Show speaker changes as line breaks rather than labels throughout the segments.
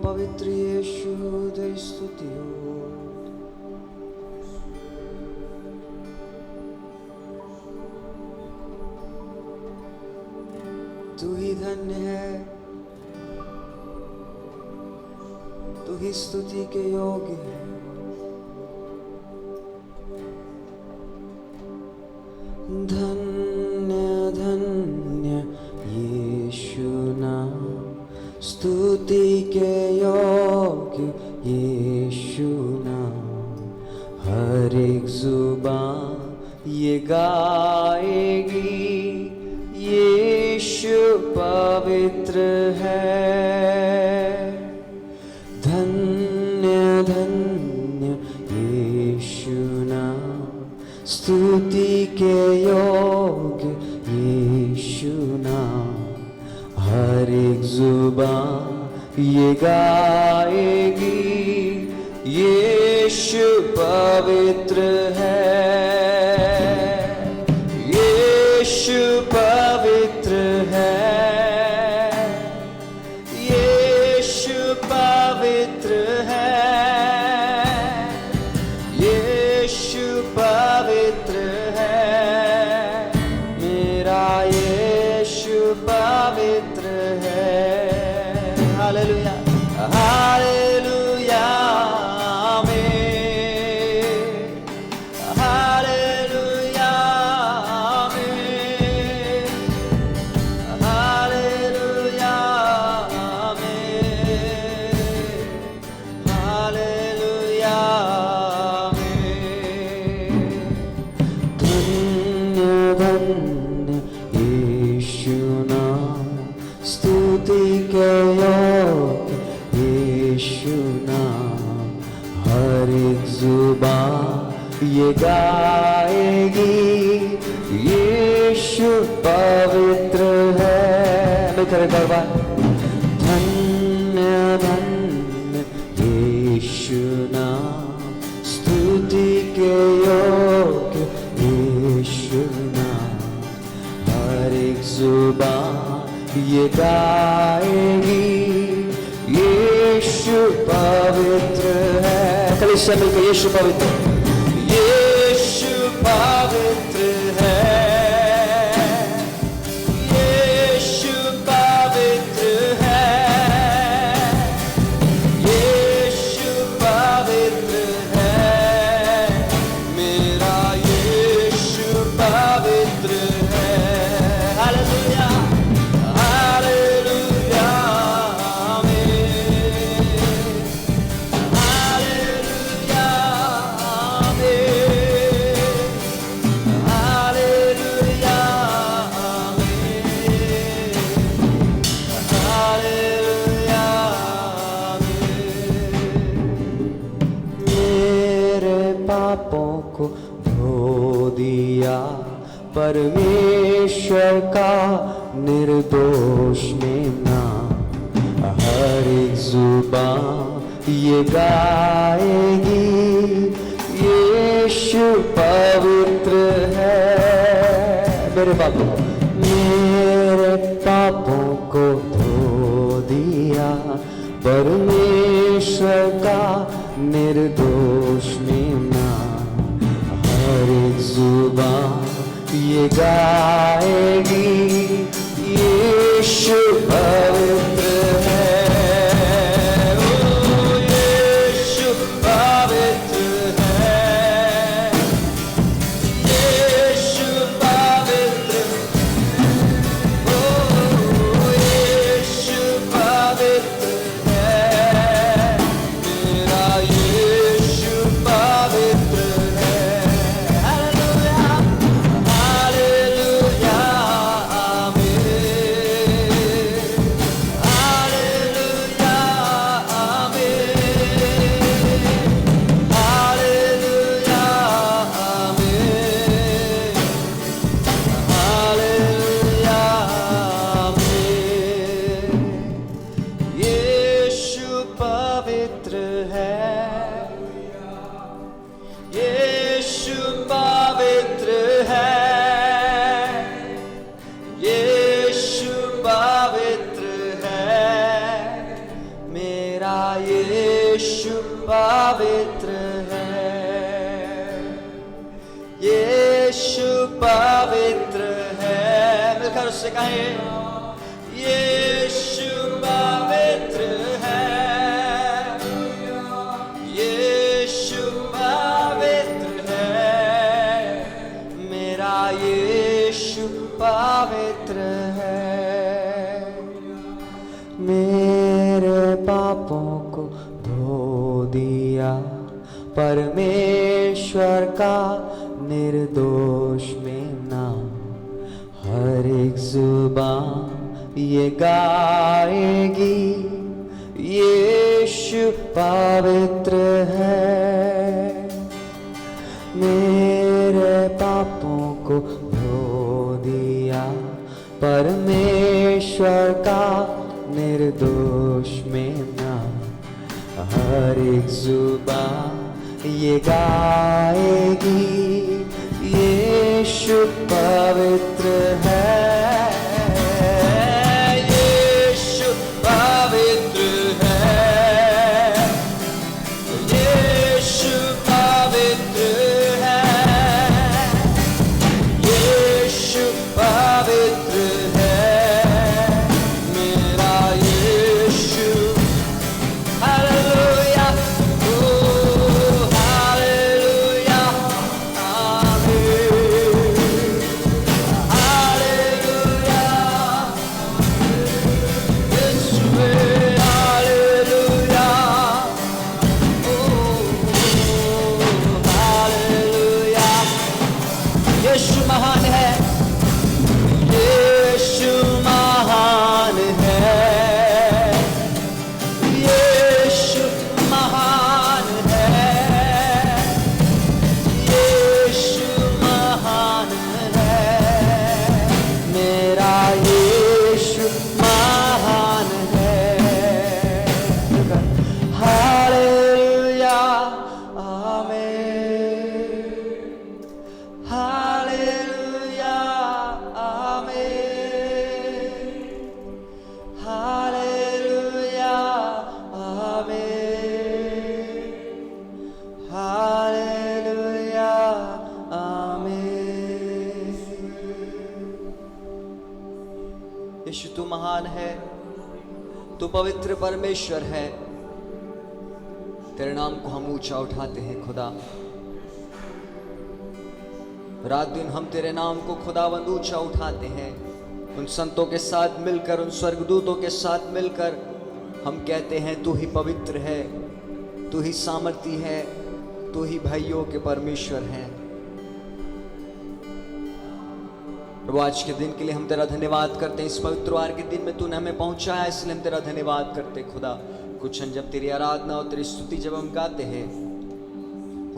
पवित्र यीशु तेरी स्तुति हो। तू ही धन्य है, तू ही स्तुति के योग्य है। धन्य धन्य यीशु नाम, स्तुति के योग्य यीशु नाम। हर एक जुबान ये गाएगी यीशु पवित्र है। धन्य धन्य यीशु नाम, स्तुति के योग्य यीशु नाम। हर एक जुबान ये गाएगी यीशु पवित्र है। यीशु पवित्र है, यीशु पवित्र है, यीशु पवित्र है, मेरा यीशु पवित्र है। हालेलुया हालेलुया ये गाएगी यीशु पवित्र है। मैं करे बार धन्य धन्य यीशु नाम, स्तुति के योग्य यीशु नाम। हर एक जुबान ये गाएगी यीशु पवित्र है। कलीसिया मिलकर यीशु पवित्र, यीशु पवित्र है, यीशु पवित्र है, यीशु पवित्र है, मेरा यीशु पवित्र है। हालेलुया हालेलुया पापों को धो दिया परमेश्वर का निर्दोष मेमना। हर एक जुबान ये गाएगी यीशु पवित्र है। मेरे पापों को धो दिया परमेश्वर का निर्दोष मेमना। हर एक जुबान ये गाएगी यीशु पवित्र है। ओ यीशु पवित्र है, यीशु पवित्र, ओ यीशु पवित्र है, मेरा यीशु पवित्र है। हालेलुया हालेलुया आमीन। यीशु पवित्र है, यीशु पवित्र है। मिलकर उससे कहें, यीशु पवित्र है, यीशु पवित्र है, मेरा यीशु पवित्र है। मेरे पापों को धो दिया परमेश्वर का निर्दोष में नाम, हर एक जुबान ये गाएगी यीशु पवित्र है। मेरे पापों को धो दिया परमेश्वर का निर्दोष में नाम, हर एक जुबान ये गाएगी यीशु पवित्र है, यीशु पवित्र है, यीशु पवित्र है, यीशु पवित्र है, मेरा यीशु। हालेलुया, ओ हालेलुया, यीशु महान है, यीशु महान है, यीशु महान है, यीशु महान है, मेरा यीशु महान है। हालेलुया, आमीन, हालेलुया, आमीन, हालेलुया, आमीन, हालेलुया, आमीन। यीशु तू महान है, तू पवित्र परमेश्वर है, तेरे नाम को हम ऊंचा उठाते हैं खुदा। रात दिन हम तेरे नाम को खुदावंद ऊंचा उठाते हैं। उन संतों के साथ मिलकर, उन स्वर्गदूतों के साथ मिलकर हम कहते हैं तू ही पवित्र है, तू ही सामर्थी है, तू ही भाइयों के परमेश्वर है। प्रभु आज के दिन के लिए हम तेरा धन्यवाद करते हैं। इस पवित्र वार के दिन में तूने हमें पहुंचाया, इसलिए हम तेरा धन्यवाद करते हैं खुदा। कुछ क्षण जब तेरी आराधना और तेरी स्तुति जब हम गाते हैं,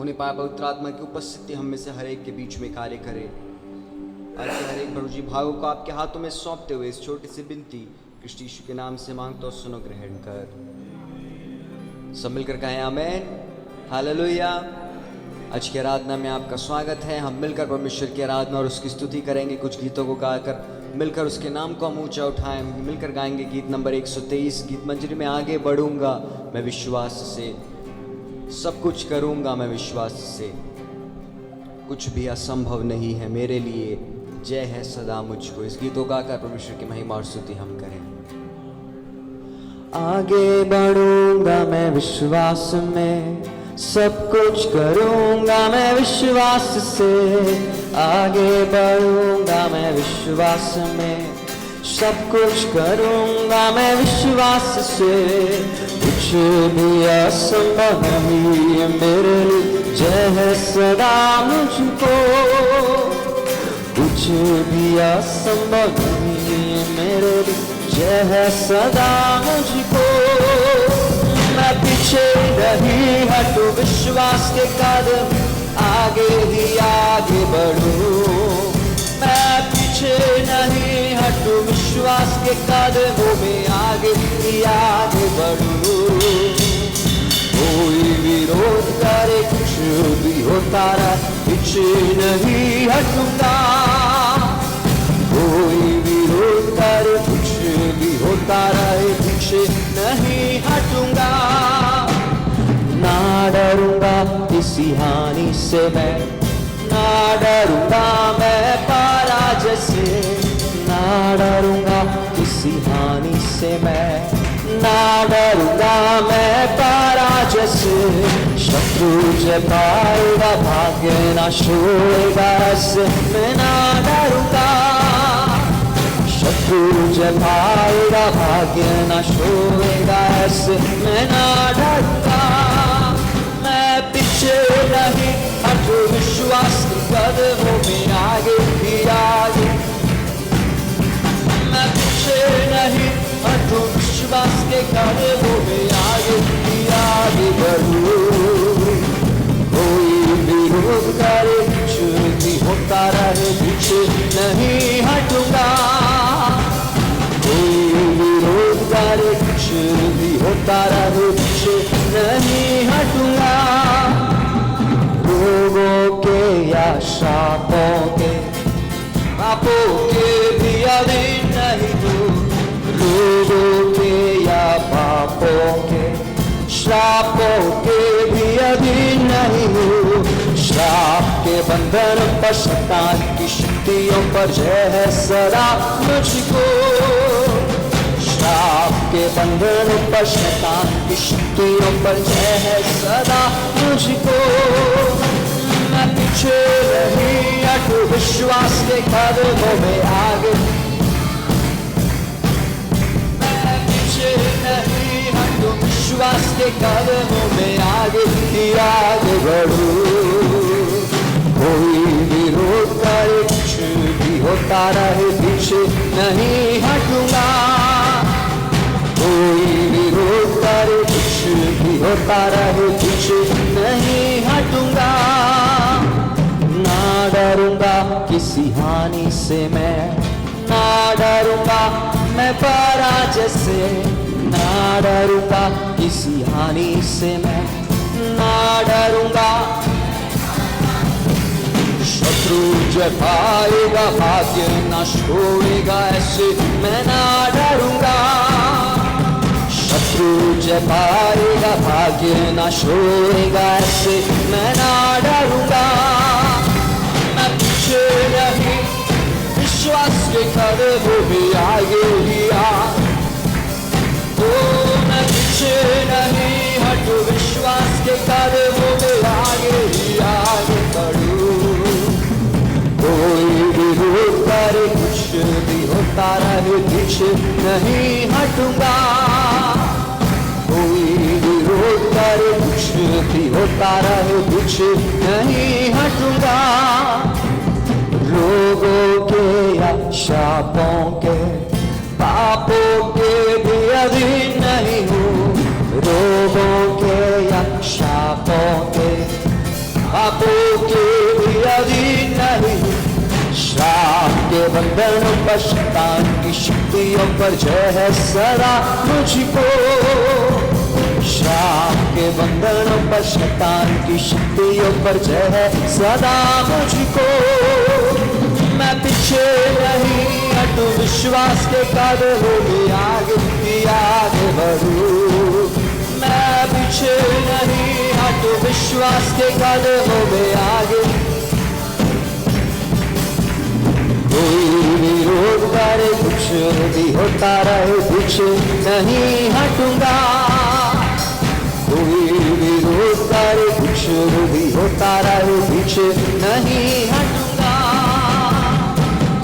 उन्हें पाया पवित्र आत्मा की उपस्थिति हम में से हर एक के बीच में कार्य करे। आज के हर एक प्रभु जी भागों को आपके हाथों में सौंपते हुए इस छोटी सी विनती कृष्ण यीशु के नाम से मांगता और सुनो, ग्रहण कर। सब मिलकर कहें आमीन, हालेलुया। आज की आराधना में आपका स्वागत है। हम मिलकर परमेश्वर की आराधना और उसकी स्तुति करेंगे। कुछ गीतों को गाकर मिलकर उसके नाम को हम ऊंचा उठाएं। मिलकर गाएंगे गीत नंबर 123, गीत मंजरी में आगे बढ़ूंगा मैं विश्वास से, सब कुछ करूंगा मैं विश्वास से, कुछ भी असंभव नहीं है मेरे लिए, जय है सदा मुझको। इस गीत को गाकर परमेश्वर की महिमा और स्तुति हम करें। आगे बढ़ूंगा मैं विश्वास में, सब कुछ करूंगा मैं विश्वास से, आगे बढ़ूंगा मैं विश्वास में, सब कुछ करूंगा मैं विश्वास से, कुछ भी असंभव नहीं है मेरे लिए, जय है सदा मुझको, कुछ भी असंभव नहीं है मेरे लिए, जय है सदा मुझको। मैं पीछे नहीं हटूं, विश्वास के कदम आगे ही आगे बढ़ूं। मैं पीछे नहीं हटूं, विश्वास के कदमों में आगे ही आगे बढ़ूं। कोई विरोध करे कुछ भी होता रहे, पीछे नहीं हटूंगा। कोई विरोध करे कुछ भी होता रहे, पीछे नहीं हटूंगा। किसी हानि से मैं ना डरूंगा, मैं पराजय से ना डरूंगा, किसी हानि से मैं ना डरूंगा, मैं पराजय से। शत्रु जय पाएगा, भाग्य नाश होएगा, ऐसे मैं ना डरूंगा। शत्रु जय पाएगा, भाग्य नाश होएगा, ऐसे मैं ना डरूंगा। मैं पीछे नहीं हटूं, विश्वास के कदमों में आगे ही आगे। मैं पीछे नहीं हटूं, विश्वास के कदमों में आगे ही आगे बढ़ूं। कोई विरोध करे, कुछ भी होता रहे, पीछे नहीं हटूंगा। कोई विरोध करे, कुछ भी होता रहे, पीछे नहीं हटूंगा। लोगों के या शापों के, पापों के भी अधीन नहीं हूँ। लोगों के या पापों के, श्रापों के भी अधीन नहीं हूँ। श्राप के बंधन पर, शैतान की शक्तियों पर जय है सदा मुझको। श्राप के बंधन पर, शैतान की शक्तियों पर जय है सदा मुझको। मैं पीछे नहीं हटूं, विश्वास के कदमों में आगे। मैं पीछे नहीं हटूं, विश्वास के कदमों में आगे ही आगे बढ़ूं। कोई विरोध करे, कुछ भी होता रहे, पीछे नहीं हटूंगा। कोई विरोध करे, कुछ भी होता रहे, पीछे नहीं हटूंगा। ना डरूंगा, किसी हानि से मैं ना डरूंगा, मैं पराजय से ना डरूंगा। किसी हानि से मैं ना डरूंगा। शत्रु जय पाएगा, भाग्य नाश होएगा, ऐसे मैं ना डरूंगा। शत्रु जय पाएगा, भाग्य नाश होएगा, ऐसे मैं ना डरूंगा। मैं पीछे नहीं, विश्वास के कदमों में आगे ही आगे। तो मैं पीछे नहीं हटूं, विश्वास के कदमों में आगे ही आगे बढ़ूं। कोई विरोध करे, कुछ भी होता रहे, पीछे नहीं हटूंगा। कोई विरोध करे, कुछ भी होता रहे, पीछे नहीं हटूंगा। रोगों के या शापों के, पापों के भी अधीन नहीं हूँ। रोगों के या शापों के, पापों के भी अधीन नहीं हूँ। श्राप के बंधनों पर, शैतान की शक्तियों पर जय है सदा मुझको। श्राप के बंधनों पर, शैतान की शक्तियों पर जय है सदा मुझको। मैं पीछे नहीं हटूं, विश्वास के कदमों में आगे ही आगे बढ़ूं। मैं पीछे नहीं हटूं, विश्वास के कदमों में आगे। कोई विरोध करे, कुछ भी होता रहे, पीछे नहीं हटूंगा। कोई विरोध करे, कुछ भी होता रहे, पीछे नहीं हटूंगा।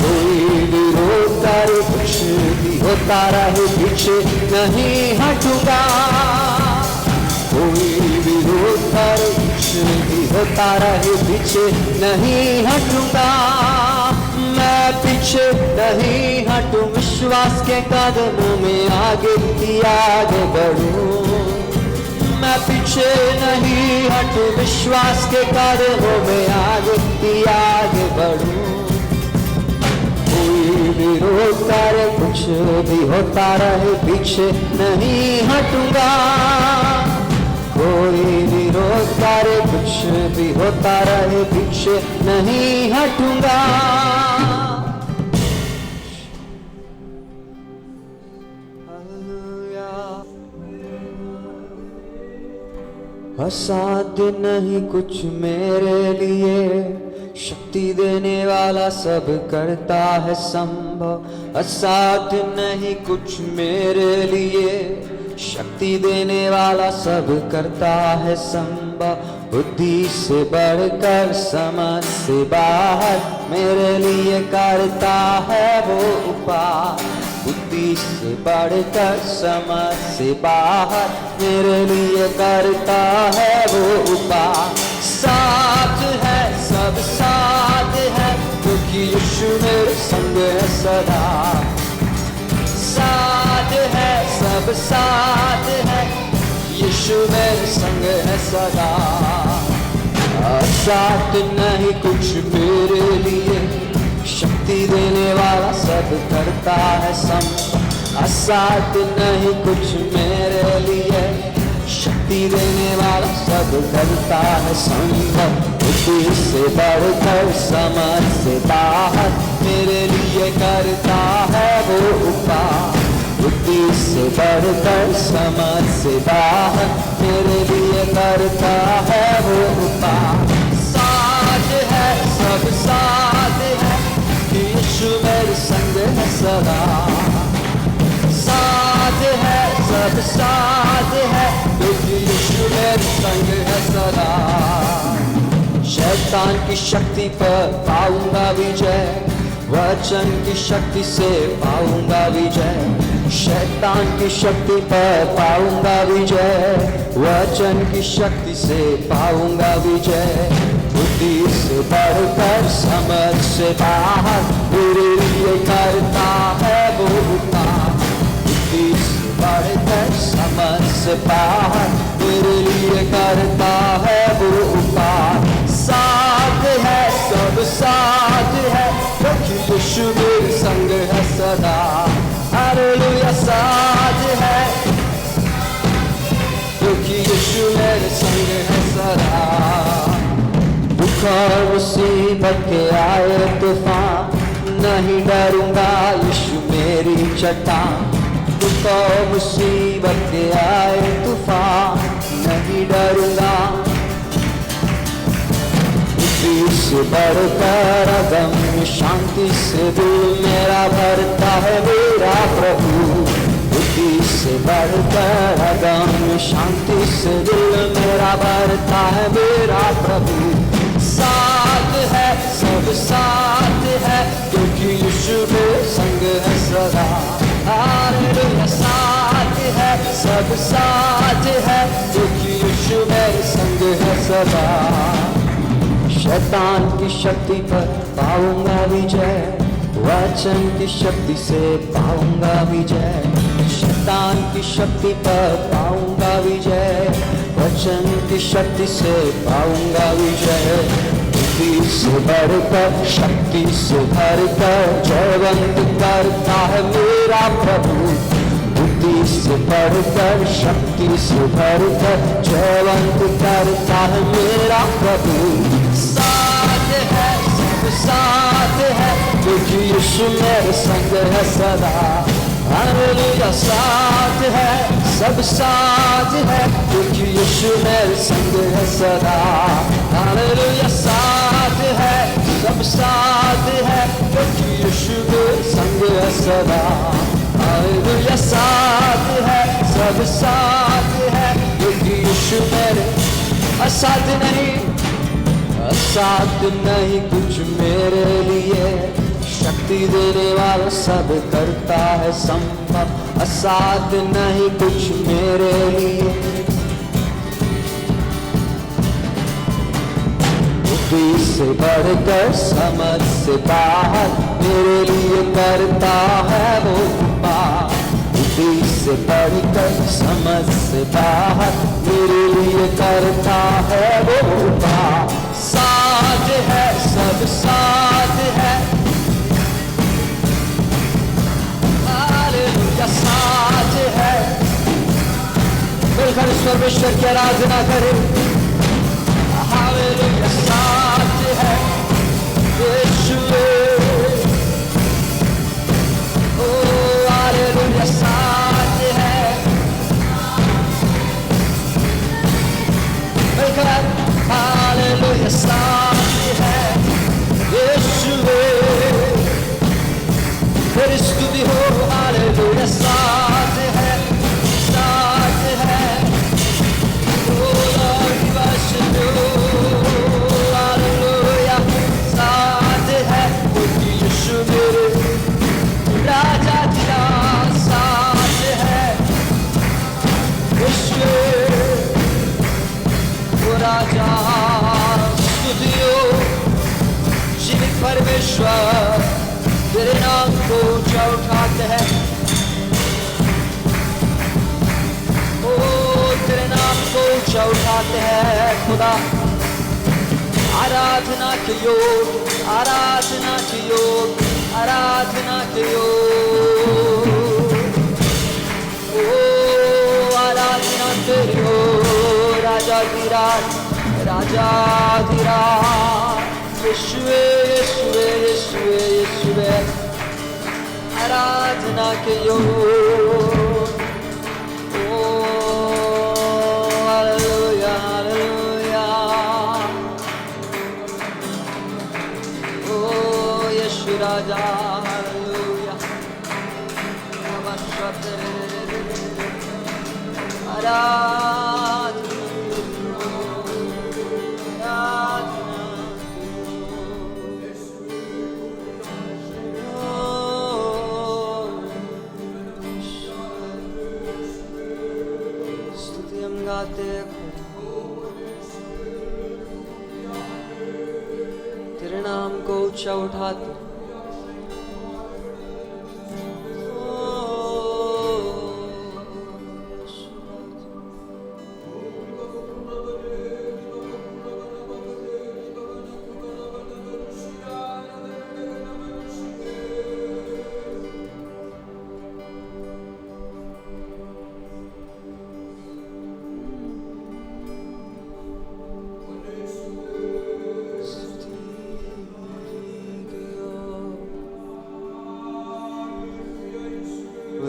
कोई विरोध करे, कुछ भी होता रहे, पीछे नहीं हटूंगा। कोई विरोध करे, कुछ भी होता रहे, पीछे नहीं हटूंगा। मैं पीछे नहीं हटूं, विश्वास के कदमों में आगे ही आगे बढ़ूं। मैं पीछे नहीं हटूं, विश्वास के कदमों में आगे ही आगे बढ़ूं। कोई विरोध करे, कुछ भी होता रहे, पीछे नहीं हटूंगा। कोई विरोध करे, कुछ भी होता रहे, पीछे नहीं हटूंगा। असाध्य नहीं कुछ मेरे लिए, शक्ति देने वाला सब करता है संभव। असाध्य नहीं कुछ मेरे लिए, शक्ति देने वाला सब करता है संभव। बुद्धि से बढ़कर समझ से बाहर मेरे लिए करता है वो उपाय। बुद्धि से बढ़कर समझ से बाहर मेरे लिए करता है वो उपाय। साथ है सब साथ है, क्योंकि यीशु मेरे संग है सदा। साथ है सब साथ है, यीशु मेरे संग है सदा। साथ नहीं कुछ मेरे लिए, शक्ति देने वाला सब करता है संभव। असाध्य नहीं कुछ मेरे लिए, शक्ति देने वाला सब करता है संभव। बुद्धि से बढ़कर समझ से बाहर मेरे लिए करता है वो उपाय। बुद्धि से बढ़कर समझ से बाहर मेरे लिए करता है वो उपाय। साथ है सब साथ है, यीशु मेरे संग है सदा। साथ है सब साथ है, क्योंकि यीशु मेरे संग है सदा। शैतान की शक्ति पर पाऊंगा विजय, वचन की शक्ति से पाऊंगा विजय। शैतान की शक्ति पर पाऊंगा विजय, वचन की शक्ति से पाऊंगा विजय। बुद्धि से बढ़कर समझ से बाहर मेरे लिए करता है वो उपाय। बुद्धि से बढ़कर समझ से बाहर मेरे लिए करता है वो उपाय। साथ है सब साथ है, क्योंकि यीशु मेरे संग है सदा। हालेलुया। साथ है क्योंकि यीशु मेरे संग है सदा। दुख और मुसीबत के आए तूफान, नहीं डरूंगा यीशु मेरी चट्टान। दुख और मुसीबत के आए तूफान, नहीं डरूंगा। से बढ़कर अगम शांति से दिल मेरा भरता है मेरा प्रभु। बुद्धि से बढ़कर अगम शांति से दिल मेरा भरता है मेरा प्रभु। साथ है सब साथ है, क्योंकि यीशु मेरे संग है सदा। हालेलुया। साथ है सब साथ है, क्योंकि यीशु मेरे संग है सदा। शैतान की शक्ति पर पाऊंगा विजय, वचन की शक्ति से पाऊंगा विजय। शैतान की शक्ति पर पाऊंगा विजय, वचन की शक्ति से पाऊंगा विजय। बुद्धि से बढ़कर शक्ति से भरकर जयवंत करता है मेरा प्रभु। बुद्धि से बढ़कर शक्ति से भरकर जयवंत करता है मेरा प्रभु। साथ है सब साथ है, क्योंकि यीशु मेरे संग है सदा। हालेलुया। साथ है सब साथ है, क्योंकि यीशु मेरे संग है सदा। हालेलुया। साथ है सब साथ है, क्योंकि यीशु मेरे संग है सदा। हालेलुया। साथ है सब साथ है, क्योंकि यीशु मेरे। असाध्य नहीं कुछ मेरे लिए, शक्ति देने वाला सब करता है संभव। असाध्य नहीं कुछ मेरे लिए, बुद्धि से बढ़कर समझ से बाहर मेरे लिए करता है वो उपाय। बुद्धि से बढ़कर समझ से बाहर मेरे लिए करता है वो उपाय। साथ है सब साथ है, हालेलुया। साथ है। मिलकर परमेश्वर की आराधना करें। हालेलुया। साथ है यीशु। ओ हालेलुया। साथ है। साथ है यीशुवे, तेरी स्तुति हो हालेलुया, साथ है, साथ है, ओ Lord we worship you, hallelujah, साथ है यीशु मेरे राजा तेरा, साथ है यीशु ओ राजा, स्तुतियो जीवित परमेश्वर, तेरे नाम को ऊंचा उठाते हैं, ओ तेरे नाम को ऊंचा उठाते हैं खुदा, आराधना के योग, आराधना के योग, आराधना के योग, ओ आराधना तेरी हो राजाधिराज, राजाधिराज, यीशुवे यीशुवे यीशुवे यीशुवे, आराधना के योग, ओ हालेलुया हालेलुया, ओ यीशु राजा हालेलुया, आराधना तेरे नाम को ऊंचा उठाते,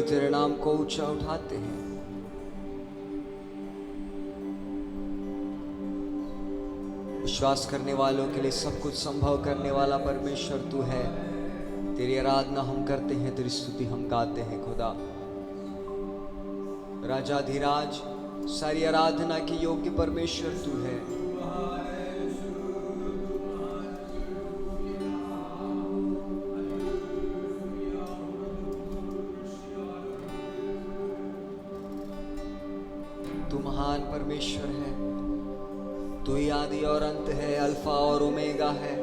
तेरे नाम को ऊंचा उठाते हैं, विश्वास करने वालों के लिए सब कुछ संभव करने वाला परमेश्वर तू है, तेरी आराधना हम करते हैं, तेरी स्तुति हम गाते हैं खुदा, राजाधिराज, सारी आराधना के योग्य परमेश्वर तू है, तू महान परमेश्वर है, तू ही आदि और अंत है, अल्फा और ओमेगा है,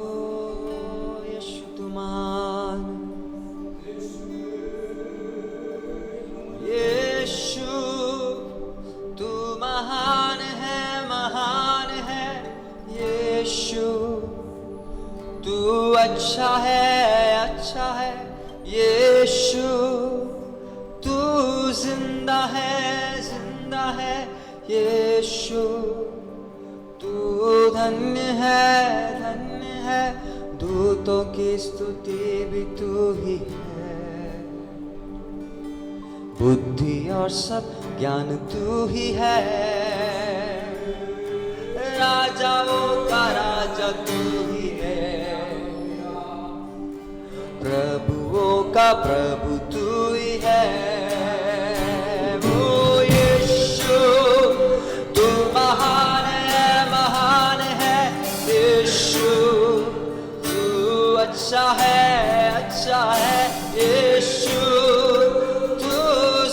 ओ यीशु तू महान, यीशु तू महान है, यीशु तू अच्छा है, यीशु तू जिंदा है, यीशु तू धन्य है, दूतों की स्तुति भी तू ही है, बुद्धि और सब ज्ञान तू ही है, राजाओं का राजा तू ही है, प्रभुओं का प्रभु तू ही है, वो यीशु तू महान है, यीशु तू अच्छा है, यीशु तू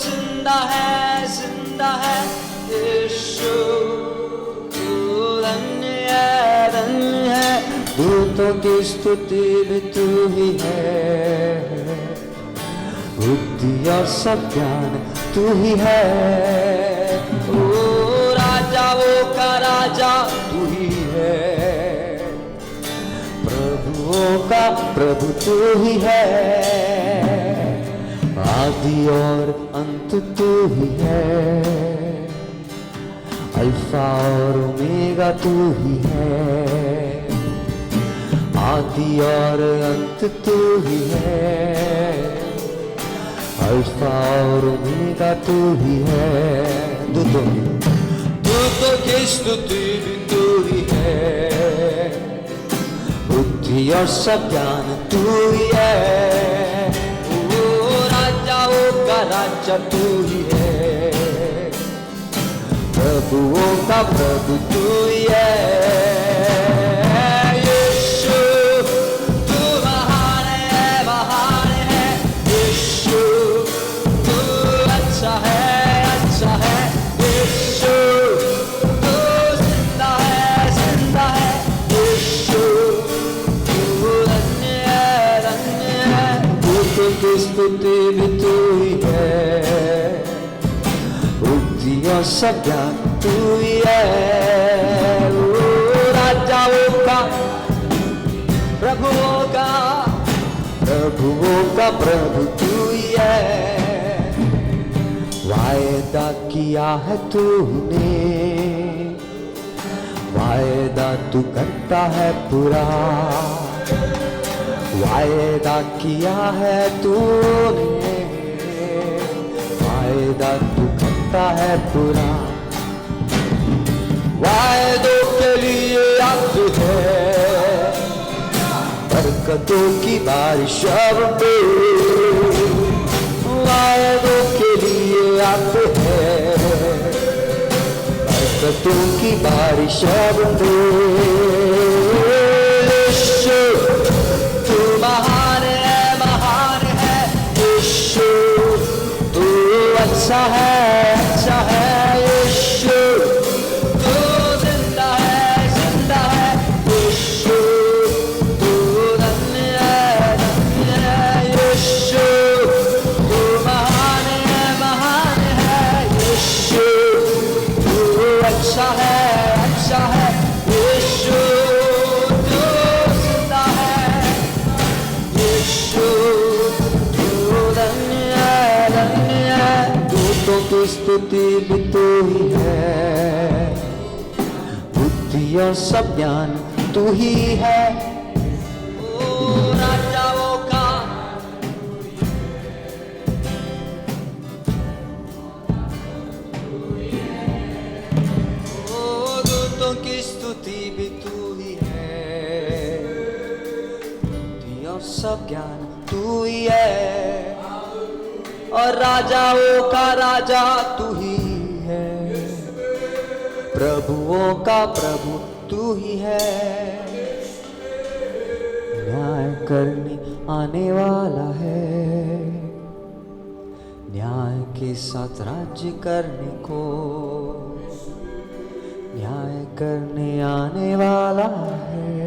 जिंदा है, यीशु तू धन्य है, दूतों की स्तुति भी तू ही है, बुद्धि और सब ज्ञान तू ही है, ओ राजाओं का राजा तू ही है, प्रभुओं का प्रभु तू ही है, आदि और अंत तू ही है, अल्फा और ओमेगा तू ही है, आदि और अंत तू ही है, अल्फा और ओमेगा तू ही है। दूतों की स्तुति भी तू ही है, बुद्धि और सब ज्ञान तू ही है। ओ राजाओं का राजा तू ही है, प्रभुओं का प्रभु तू ही है। यीशु तू महान है यीशु, तू अच्छा है यीशु, तू जिंदा है यीशु, तू धन्य है। दूतों की स्तुति भी तू ही है, बुद्धि और सब ज्ञान तू ही है। ओ राजाओं का प्रभुओं का प्रभु तू ही है। वायदा किया है तूने, वायदा तू करता है पूरा, वायदा किया है तूने, वायदा तू करता है पूरा। वायदों के लिए अब है बरकतों की बारिश अब पे, वायदों के लिए अब है बरकतों की बारिश अब पे। यीशु तू महान है यीशु, तू अच्छा है यीशु, तू जिंदा है यीशु, तू धन्य है यीशु, तू महान है यीशु, तू अच्छा है यीशु, तू जिंदा है यीशु, तू धन्य है। दूतों की स्तुति भी तू ही है, बुद्धि और सब ज्ञान तू ही है। ओ राजाओं का ओ दूतों की स्तुति भी तू ही है, बुद्धि और सब ज्ञान तू ही है। और राजाओं का राजा तू ही है, प्रभुओं का प्रभु तू ही है। न्याय करने आने वाला है, न्याय के साथ राज्य करने को, न्याय करने आने वाला है,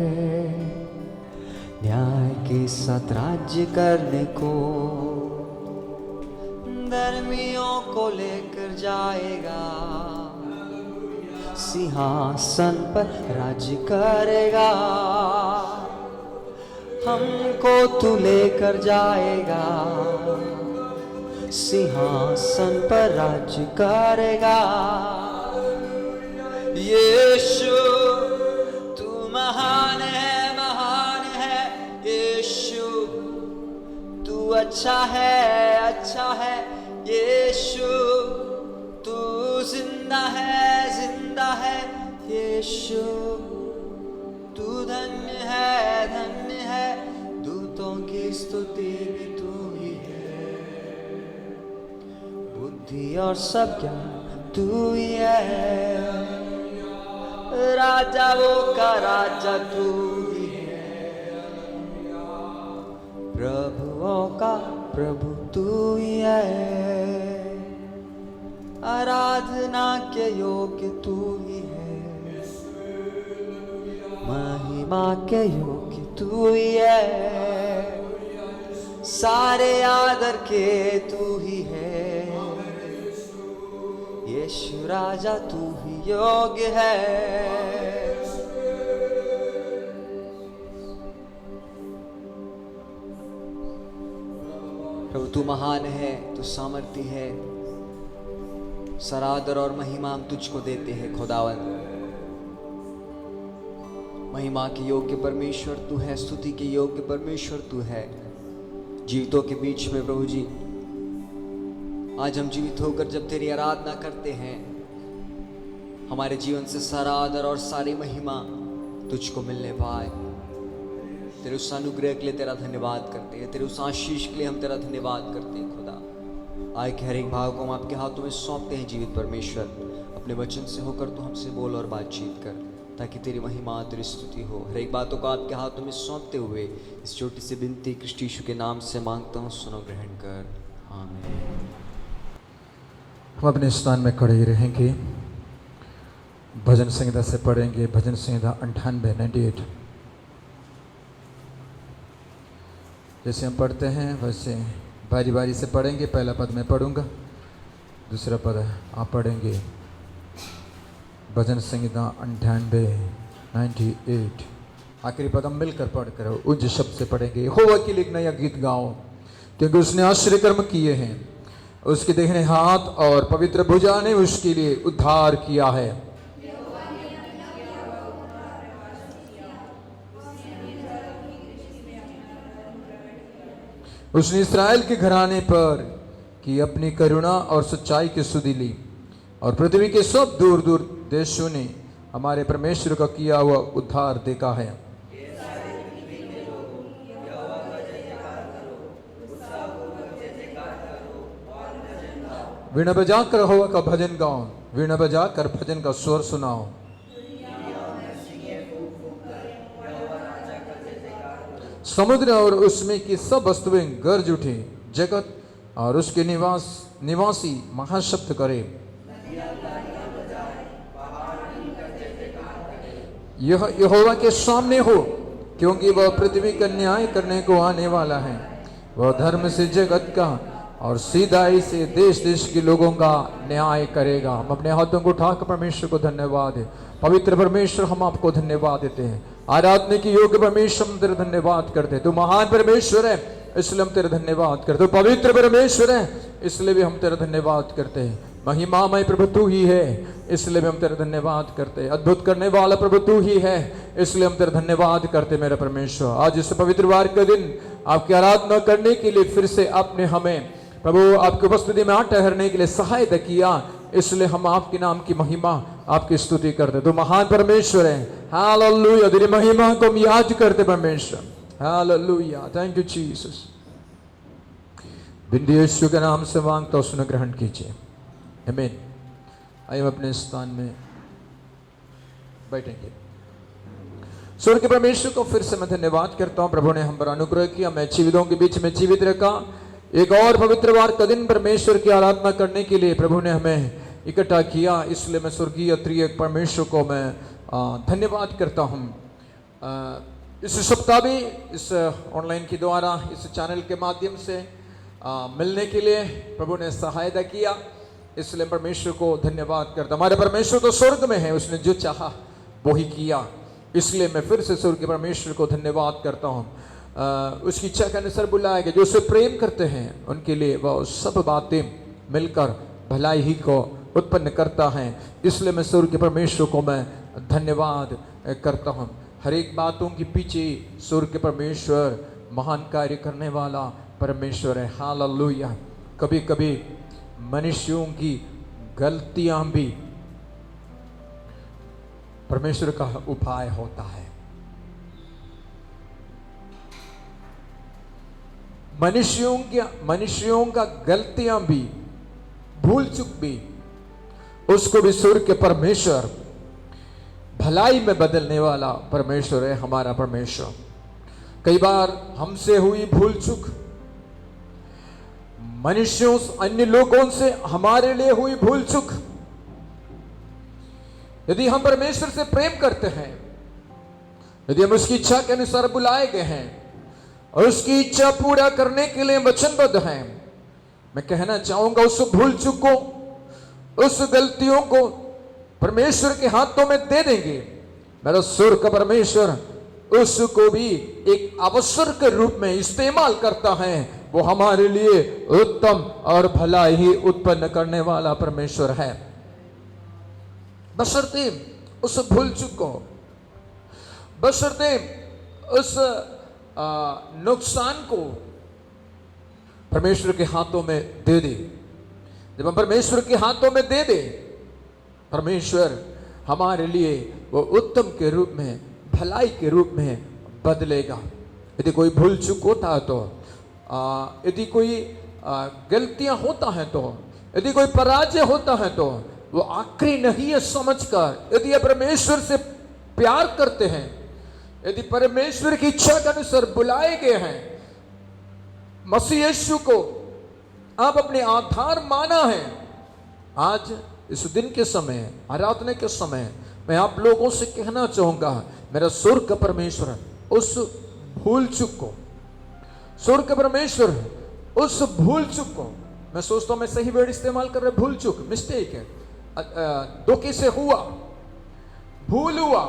न्याय के साथ राज्य करने को। धर्मियों को लेकर जाएगा, सिंहासन पर राज्य करेगा। हमको तू लेकर जाएगा, सिंहासन पर राज्य करेगा। यीशु तू महान है यीशु, तू अच्छा है यीशु, तू जिंदा है यीशु, तू धन्य है। दूतों की स्तुति भी तू ही है, बुद्धि और सब ज्ञान तू ही है। राजाओं का राजा तू ही है, प्रभुओं का प्रभु तू ही है। आराधना के योग्य तू ही है, महिमा के योग्य तू ही है। सारे आदर के तू ही है, यीशु राजा तू ही योग्य है। प्रभु तू महान है, तू सामर्थी है, सरादर और महिमा हम तुझको देते हैं खुदावंद। महिमा के योग्य परमेश्वर तू है, स्तुति के योग्य परमेश्वर तू है। जीवितों के बीच में प्रभु जी आज हम जीवित होकर जब तेरी आराधना करते हैं, हमारे जीवन से सारा आदर और सारी महिमा तुझको मिलने पाए। तेरे उस अनुग्रह के लिए तेरा धन्यवाद करते हैं, तेरे उस आशीष के लिए हम तेरा धन्यवाद करते हैं खुदा। आए कि हर एक भाव को हम आपके हाथों में सौंपते हैं जीवित परमेश्वर, अपने वचन से होकर तो हमसे बोल और बातचीत कर, ताकि तेरी महिमा तेरी स्तुति हो। हर एक बातों को आपके हाथों में सौंपते हुए इस छोटी सी विनती कृष्ण यीशु के नाम से मांगता हूँ, सुनो ग्रहण कर, आमीन।
हम अपने स्थान में खड़े ही रहेंगे, भजन संहिता से पढ़ेंगे, भजन संहिता 98। जैसे हम पढ़ते हैं वैसे बारी बारी से पढ़ेंगे। पहला पद मैं पढ़ूंगा, दूसरा पद आप पढ़ेंगे। भजन संहिता 98 आखिरी पद हम मिलकर पढ़ कर उच्च शब्द से पढ़ेंगे। यहोवा के लिए एक नया गीत गाओ, क्योंकि उसने आश्चर्य कर्म किए हैं, उसके दाहिने हाथ और पवित्र भुजा ने उसके लिए उद्धार किया है। उसने इस्राएल के घराने पर की अपनी करुणा और सच्चाई की सुधि ली, और पृथ्वी के सब दूर दूर देशों ने हमारे परमेश्वर का किया हुआ उद्धार देखा है। वीणा बजाकर यहोवा का भजन गाओ, वीणा बजाकर भजन का स्वर सुनाओ। समुद्र और उसमें की सब वस्तुएं गरज उठे, जगत और उसके निवासी महाशब्द करे। यह यहोवा के सामने हो, क्योंकि वह पृथ्वी का न्याय करने को आने वाला है। वह धर्म से जगत का और सीधाई से देश देश के लोगों का न्याय करेगा। हम अपने हाथों को उठाकर परमेश्वर को धन्यवाद है। पवित्र परमेश्वर, हम आपको धन्यवाद देते हैं। आराधने की योग्य परमेश्वर, हम तेरा धन्यवाद करते हैं। तू महान परमेश्वर है, इसलिए हम तेरा धन्यवाद करते हैं। पवित्र परमेश्वर है, इसलिए भी हम तेरा धन्यवाद करते हैं। महिमामय प्रभु तू ही है, इसलिए भी हम तेरा धन्यवाद करते हैं। अद्भुत करने वाला प्रभु तू ही है, इसलिए हम तेरा धन्यवाद करते हैं। मेरा परमेश्वर, आज इस पवित्र वार के दिन आपकी आराधना करने के लिए फिर से आपने हमें प्रभु आपकी उपस्थिति में ठहरने के लिए सहायता किया, इसलिए हम आपके नाम की महिमा आपकी स्तुति करते। तो महान परमेश्वर है। हालेलुया, तेरी महिमा को हम याद करते परमेश्वर। Hallelujah, thank you Jesus. बिंदु यीशु के नाम से मांगता हूं, सुन ग्रहण कीजिए, आमीन। आइए अपने स्थान में बैठेंगे। स्वर्ग के परमेश्वर को फिर से मैं धन्यवाद करता हूं। प्रभु ने हम पर अनुग्रह किया, मैं जीवितों के बीच में जीवित रखा। एक और पवित्र वार का दिन परमेश्वर की आराधना करने के लिए प्रभु ने हमें इकट्ठा किया, इसलिए मैं स्वर्गीय त्रिएक परमेश्वर को मैं धन्यवाद करता हूं। इस सप्ताह भी इस ऑनलाइन के द्वारा, इस चैनल के माध्यम से मिलने के लिए प्रभु ने सहायता किया, इसलिए परमेश्वर को धन्यवाद करता। हमारे परमेश्वर तो स्वर्ग में है, उसने जो चाहा वो ही किया, इसलिए मैं फिर से स्वर्ग के परमेश्वर को धन्यवाद करता हूँ। उसकी इच्छा के अनुसार बुलाया गया, जो उसे प्रेम करते हैं उनके लिए वह सब बातें मिलकर भलाई ही को उत्पन्न करता है, इसलिए मैं स्वर्ग के परमेश्वर को मैं धन्यवाद करता हूँ। हर एक बातों के पीछे स्वर्ग के परमेश्वर महान कार्य करने वाला परमेश्वर है। हालेलुया। कभी कभी मनुष्यों की गलतियां भी परमेश्वर का उपाय होता है। मनुष्यों का गलतियां भी, भूल चूक भी, उसको भी स्वर्ग के परमेश्वर भलाई में बदलने वाला परमेश्वर है हमारा परमेश्वर। कई बार हमसे हुई भूल चूक, मनुष्यों अन्य लोगों से हमारे लिए हुई भूल चूक, यदि हम परमेश्वर से प्रेम करते हैं, यदि हम उसकी इच्छा के अनुसार बुलाए गए हैं और उसकी इच्छा पूरा करने के लिए वचनबद्ध हैं, मैं कहना चाहूंगा उस भूल चूक को, उस गलतियों को परमेश्वर के हाथों में दे देंगे। मेरा स्वर्ग का परमेश्वर उसको भी एक अवसर के रूप में इस्तेमाल करता है। वो हमारे लिए उत्तम और भलाई ही उत्पन्न करने वाला परमेश्वर है। बशर्ते उस भूल चूक को, बशर्ते उस नुकसान को परमेश्वर के हाथों में दे दे। जब हम परमेश्वर के हाथों में दे दे, परमेश्वर हमारे लिए वो उत्तम के रूप में, भलाई के रूप में बदलेगा। यदि कोई भूल चूक होता है तो, यदि कोई गलतियां होता है तो, यदि कोई पराजय होता है तो वो आखिरी नहीं है समझकर, यदि आप परमेश्वर से प्यार करते हैं, यदि परमेश्वर की इच्छा के अनुसार बुलाए गए हैं, मसीह यीशु को आप अपने आधार माना है, आज इस दिन के समय, आराधना के समय मैं आप लोगों से कहना चाहूंगा, मेरा स्वर्ग का परमेश्वर उस भूल चूक को, स्वर्ग का परमेश्वर उस भूल चूक को, मैं सोचता हूं मैं सही वर्ड इस्तेमाल कर रहा, भूल चूक, मिस्टेक है, धोखे से हुआ, भूल हुआ,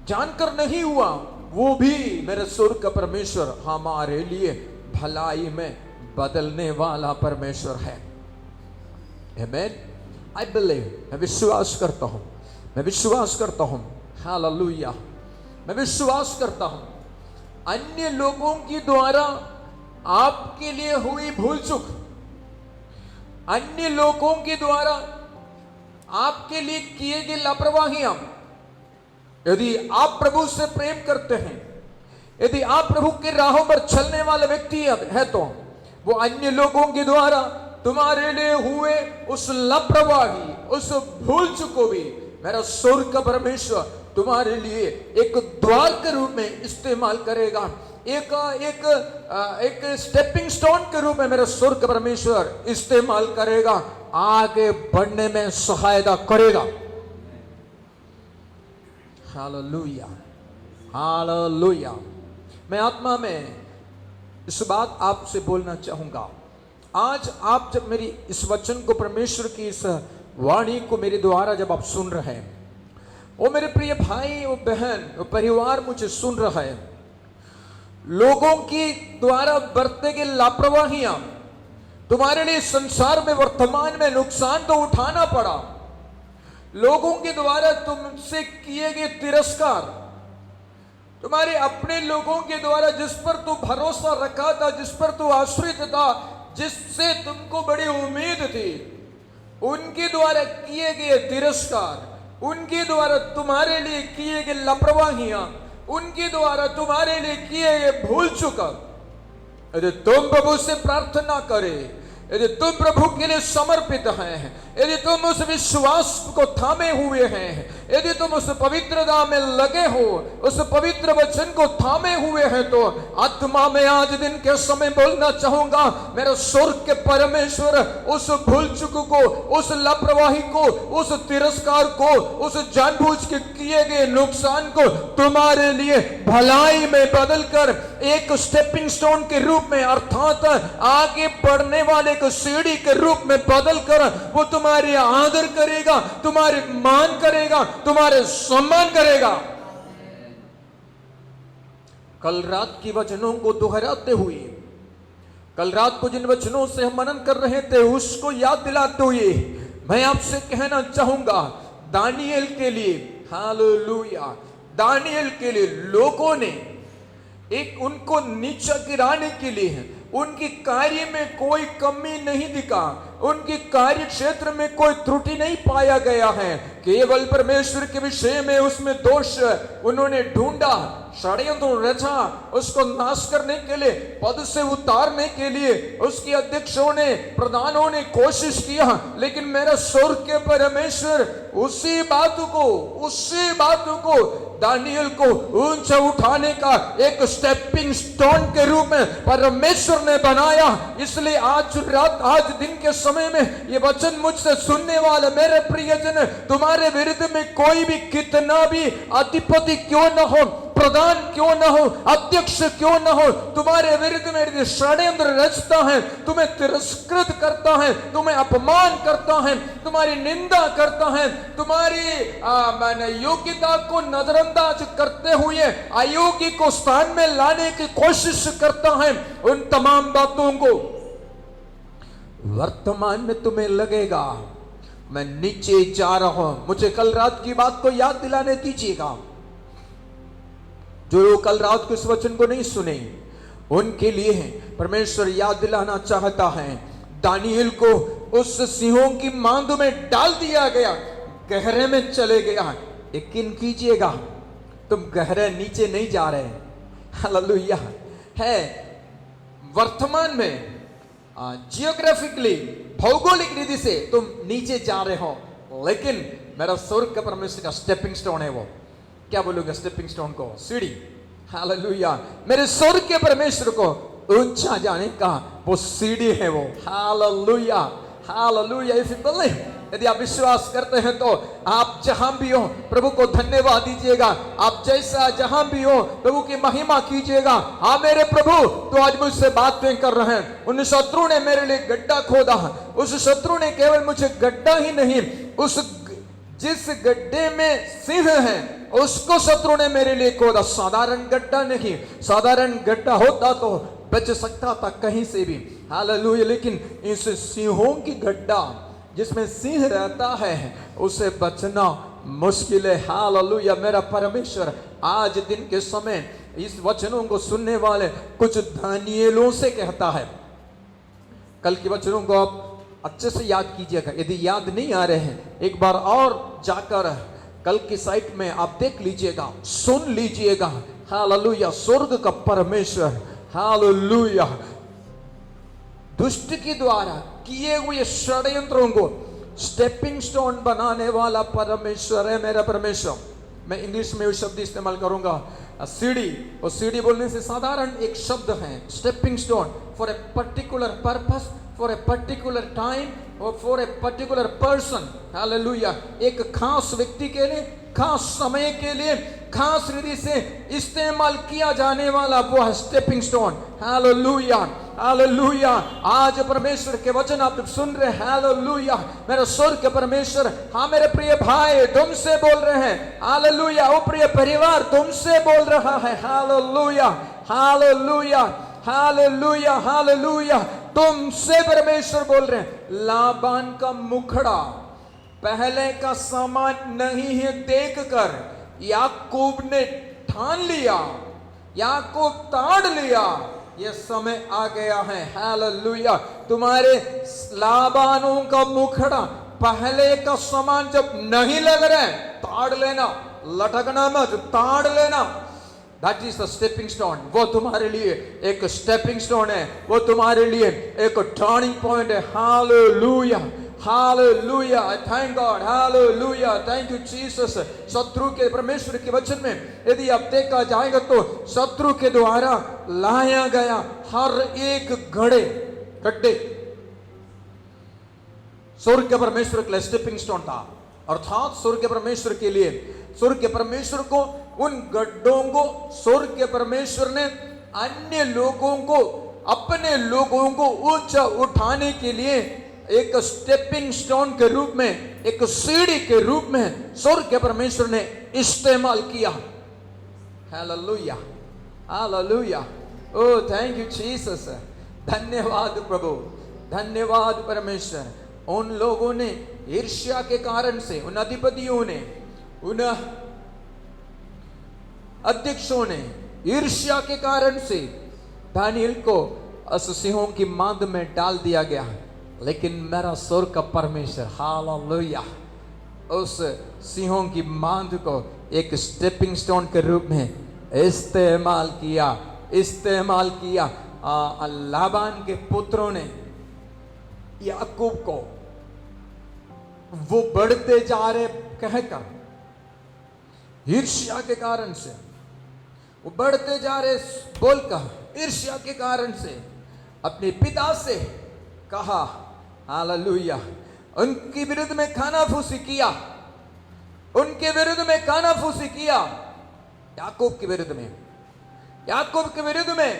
जानकर नहीं हुआ, वो भी मेरे स्वर्ग का परमेश्वर हमारे लिए भलाई में बदलने वाला परमेश्वर है। आमेन। आई बिलीव, मैं विश्वास करता हूं, मैं विश्वास करता हूं, हालेलुया, मैं विश्वास करता हूं, अन्य लोगों के द्वारा आपके लिए हुई भूल चूक, अन्य लोगों के द्वारा आपके लिए किए गए लापरवाहियां, यदि आप प्रभु से प्रेम करते हैं, यदि आप प्रभु के राहों पर चलने वाले व्यक्ति है तो वो अन्य लोगों के द्वारा तुम्हारे लिए हुए उस लापरवाही, उस भूल चूक को भी मेरा स्वर्ग का परमेश्वर तुम्हारे लिए एक द्वार के रूप में इस्तेमाल करेगा, एक स्टेपिंग स्टोन के रूप में मेरा स्वर्ग का परमेश्वर इस्तेमाल करेगा, आगे बढ़ने में सहायता करेगा। Hallelujah, hallelujah. मैं आत्मा में इस बात आपसे बोलना चाहूंगा, आज आप जब मेरी इस वचन को, परमेश्वर की इस वाणी को मेरे द्वारा जब आप सुन रहे हैं, वो मेरे प्रिय भाई, वो बहन, वो परिवार मुझे सुन रहा है, लोगों की द्वारा बरते गए लापरवाहियां तुम्हारे लिए संसार में वर्तमान में नुकसान तो उठाना पड़ा, लोगों के द्वारा तुमसे किए गए तिरस्कार, तुम्हारे अपने लोगों के द्वारा जिस पर तू भरोसा रखा था, जिस पर तू आश्रित था, जिससे तुमको बड़ी उम्मीद थी, उनके द्वारा किए गए तिरस्कार, उनके द्वारा तुम्हारे लिए किए गए लापरवाहियां, उनके द्वारा तुम्हारे लिए किए गए भूल चूक, यदि तुम प्रभु से प्रार्थना करे, यदि तुम प्रभु के लिए समर्पित हैं, यदि तुम उस विश्वास को थामे हुए हैं, यदि तुम उस पवित्रता में लगे हो, उस पवित्र वचन को थामे हुए हैं, तो आत्मा में आज दिन के समय बोलना चाहूंगा, मेरा स्वर्ग के परमेश्वर उस भूल चूक को, उस लापरवाही को, उस तिरस्कार को, उस जानबूझ के किए गए नुकसान को तुम्हारे लिए भलाई में बदलकर एक स्टेपिंग स्टोन के रूप में, अर्थात आगे बढ़ने वाले सीढ़ी के रूप में बदलकर वो तुम्हारे आदर करेगा, तुम्हारे मान करेगा, तुम्हारे सम्मान करेगा। कल रात की वचनों को दोहराते हुए, कल रात को जिन वचनों से हम मनन कर रहे थे उसको याद दिलाते हुए मैं आपसे कहना चाहूंगा, दानियल के लिए, हालेलुया, दानियल के लिए लोगों ने एक उनको नीचा गिराने के लिए, उनकी कार्य में कोई कमी नहीं दिखा, उनकी कार्य क्षेत्र में कोई त्रुटि नहीं पाया गया है, केवल परमेश्वर के विषय में उसमें दोष उन्होंने ढूंढा, षड्यंत्र रचा, उसको नाश करने के लिए, पद से उतारने के लिए उसके अध्यक्षों ने, प्रधानों ने कोशिश किया, लेकिन मेरा स्वर्ग के परमेश्वर उसी बात को दानियल को ऊंचा उठाने का एक स्टेपिंग स्टोन के रूप में परमेश्वर ने बनाया। इसलिए आज रात, आज दिन के समय में ये वचन मुझसे सुनने वाले मेरे प्रियजन, तुम्हारे विरुद्ध में कोई भी कितना भी अधिपति क्यों न हो, प्रधान क्यों न हो, अध्यक्ष क्यों न हो, तुम्हारे विरुद्ध में षड्यंत्र रचता है, तुम्हें तिरस्कृत करता है, तुम्हें अपमान करता है, तुम्हारी निंदा करता है, तुम्हारी योग्यता को नजरअंदाज करते हुए अयोग्य को स्थान में लाने की कोशिश करता है, उन तमाम बातों को वर्तमान में तुम्हें लगेगा मैं नीचे जा रहा हूं। मुझे कल रात की बात को याद दिलाने दीजिएगा, जो लोग कल रात को इस वचन को नहीं सुने उनके लिए परमेश्वर याद दिलाना चाहता है। दानियल को उस सिंहों की मांद में डाल दिया गया, गहरे में चले गया। यकीन कीजिएगा, तुम गहरे नीचे नहीं जा रहे। हालेलुया। है वर्तमान में जियोग्राफिकली, भौगोलिक रीति से तुम नीचे जा रहे हो, लेकिन मेरा स्वर्ग का परमेश्वर का स्टेपिंग स्टोन है वो। क्या बोलूंगा स्टेपिंग स्टोन को? सीढ़ी। हालेलुया। मेरे स्वर्ग के परमेश्वर को ऊंचा जाने का वो सीढ़ी है वो। Hallelujah, hallelujah. If you believe, यदि आप विश्वास करते हैं तो आप जहां भी हो प्रभु को धन्यवाद दीजिएगा। आप जैसा जहां भी हो प्रभु की महिमा कीजिएगा। हाँ मेरे प्रभु तो आज मुझसे बातें कर रहे हैं। उन शत्रु ने मेरे लिए गड्ढा खोदा, उस शत्रु ने केवल मुझे गड्ढा ही नहीं, उस जिस गड्ढे में सिंह है उसको शत्रु ने मेरे लिए खोदा। साधारण गड्ढा नहीं, साधारण गड्ढा होता तो बच सकता था कहीं से भी। हालेलुया। लेकिन इस सिंहों की गड्ढा जिसमें सिंह रहता है उसे बचना मुश्किल है। हालेलुया। मेरा परमेश्वर आज दिन के समय इस वचनों को सुनने वाले कुछ दानिएलों से कहता है। कल के वचनों को आप अच्छे से याद कीजिएगा। यदि याद नहीं आ रहे हैं, एक बार और जाकर कल की साइट में आप देख लीजिएगा, सुन लीजिएगा। हालेलुया। स्वर्ग का परमेश्वर, हालेलुया, दुष्ट के द्वारा किए हुए षड्यंत्रों को स्टेपिंग स्टोन बनाने वाला परमेश्वर है मेरा परमेश्वर। मैं इंग्लिश में वो शब्द इस्तेमाल करूंगा, सीढ़ी। और सीढ़ी बोलने से साधारण एक शब्द है, stepping stone, for a particular purpose, for a particular time और for a particular person. Hallelujah. एक खास व्यक्ति के लिए, खास समय के लिए, खास रीति से इस्तेमाल किया जाने वाला वो है स्टेपिंग स्टोन। Hallelujah, hallelujah. आज परमेश्वर के वचन आप सुन रहे हैं। हालेलुया। मेरा स्वर्ग के परमेश्वर, हाँ मेरे प्रिय भाई तुमसे बोल रहे हैं। हालेलुया। ओ प्रिय परिवार तुमसे बोल रहा है। Hallelujah, hallelujah, hallelujah, hallelujah. तुमसे परमेश्वर बोल रहे हैं। लाबान का मुखड़ा पहले का समान नहीं है देखकर याकूब ने ठान लिया, याकूब ताड़ लिया, यह समय आ गया है। हालेलुया। तुम्हारे लाबानों का मुखड़ा पहले का समान जब नहीं लग रहा है, ताड़ लेना, लटकना मत, ताड़ लेना। That is the stepping stone। वो तुम्हारे लिए एक स्टेपिंग स्टोन है, वो तुम्हारे लिए एक टर्निंग पॉइंट है। Hallelujah, hallelujah. Thank God, hallelujah, thank you Jesus. शत्रु के परमेश्वर के वचन में यदि आप देखा जाएगा तो शत्रु के द्वारा लाया गया हर एक गड्ढे स्वर्ग के परमेश्वर के लिए स्टेपिंग स्टोन था। अर्थात स्वर्ग के परमेश्वर के लिए, स्वर्ग के परमेश्वर को, उन गड्ढों को स्वर्ग के परमेश्वर ने अन्य लोगों को, अपने लोगों को ऊंचा उठाने के लिए एक स्टेपिंग स्टोन के रूप में, एक सीढ़ी के रूप में स्वर्ग के परमेश्वर ने इस्तेमाल किया। Hallelujah, hallelujah. Oh thank you Jesus. धन्यवाद प्रभु, धन्यवाद परमेश्वर। उन लोगों ने ईर्ष्या के कारण से, उन अधिपतियों ने, उन अध्यक्षों ने ईर्ष्या के कारण से दानियल को सिंहों की मांद में डाल दिया गया। लेकिन मेरा स्वर्ग का परमेश्वर, हालेलुया, उस सिंहों की मांद को एक स्टेपिंग स्टोन के रूप में इस्तेमाल किया। लाबान के पुत्रों ने याकूब को वो बढ़ते जा रहे कहकर, ईर्ष्या के कारण से वो बढ़ते जा रहे बोलकर, ईर्ष्या के कारण से अपने पिता से कहा। हालेलुया। उनके विरुद्ध में खानाफूसी किया, उनके विरुद्ध में खानाफूसी किया। याकूब के विरुद्ध में, याकूब के विरुद्ध में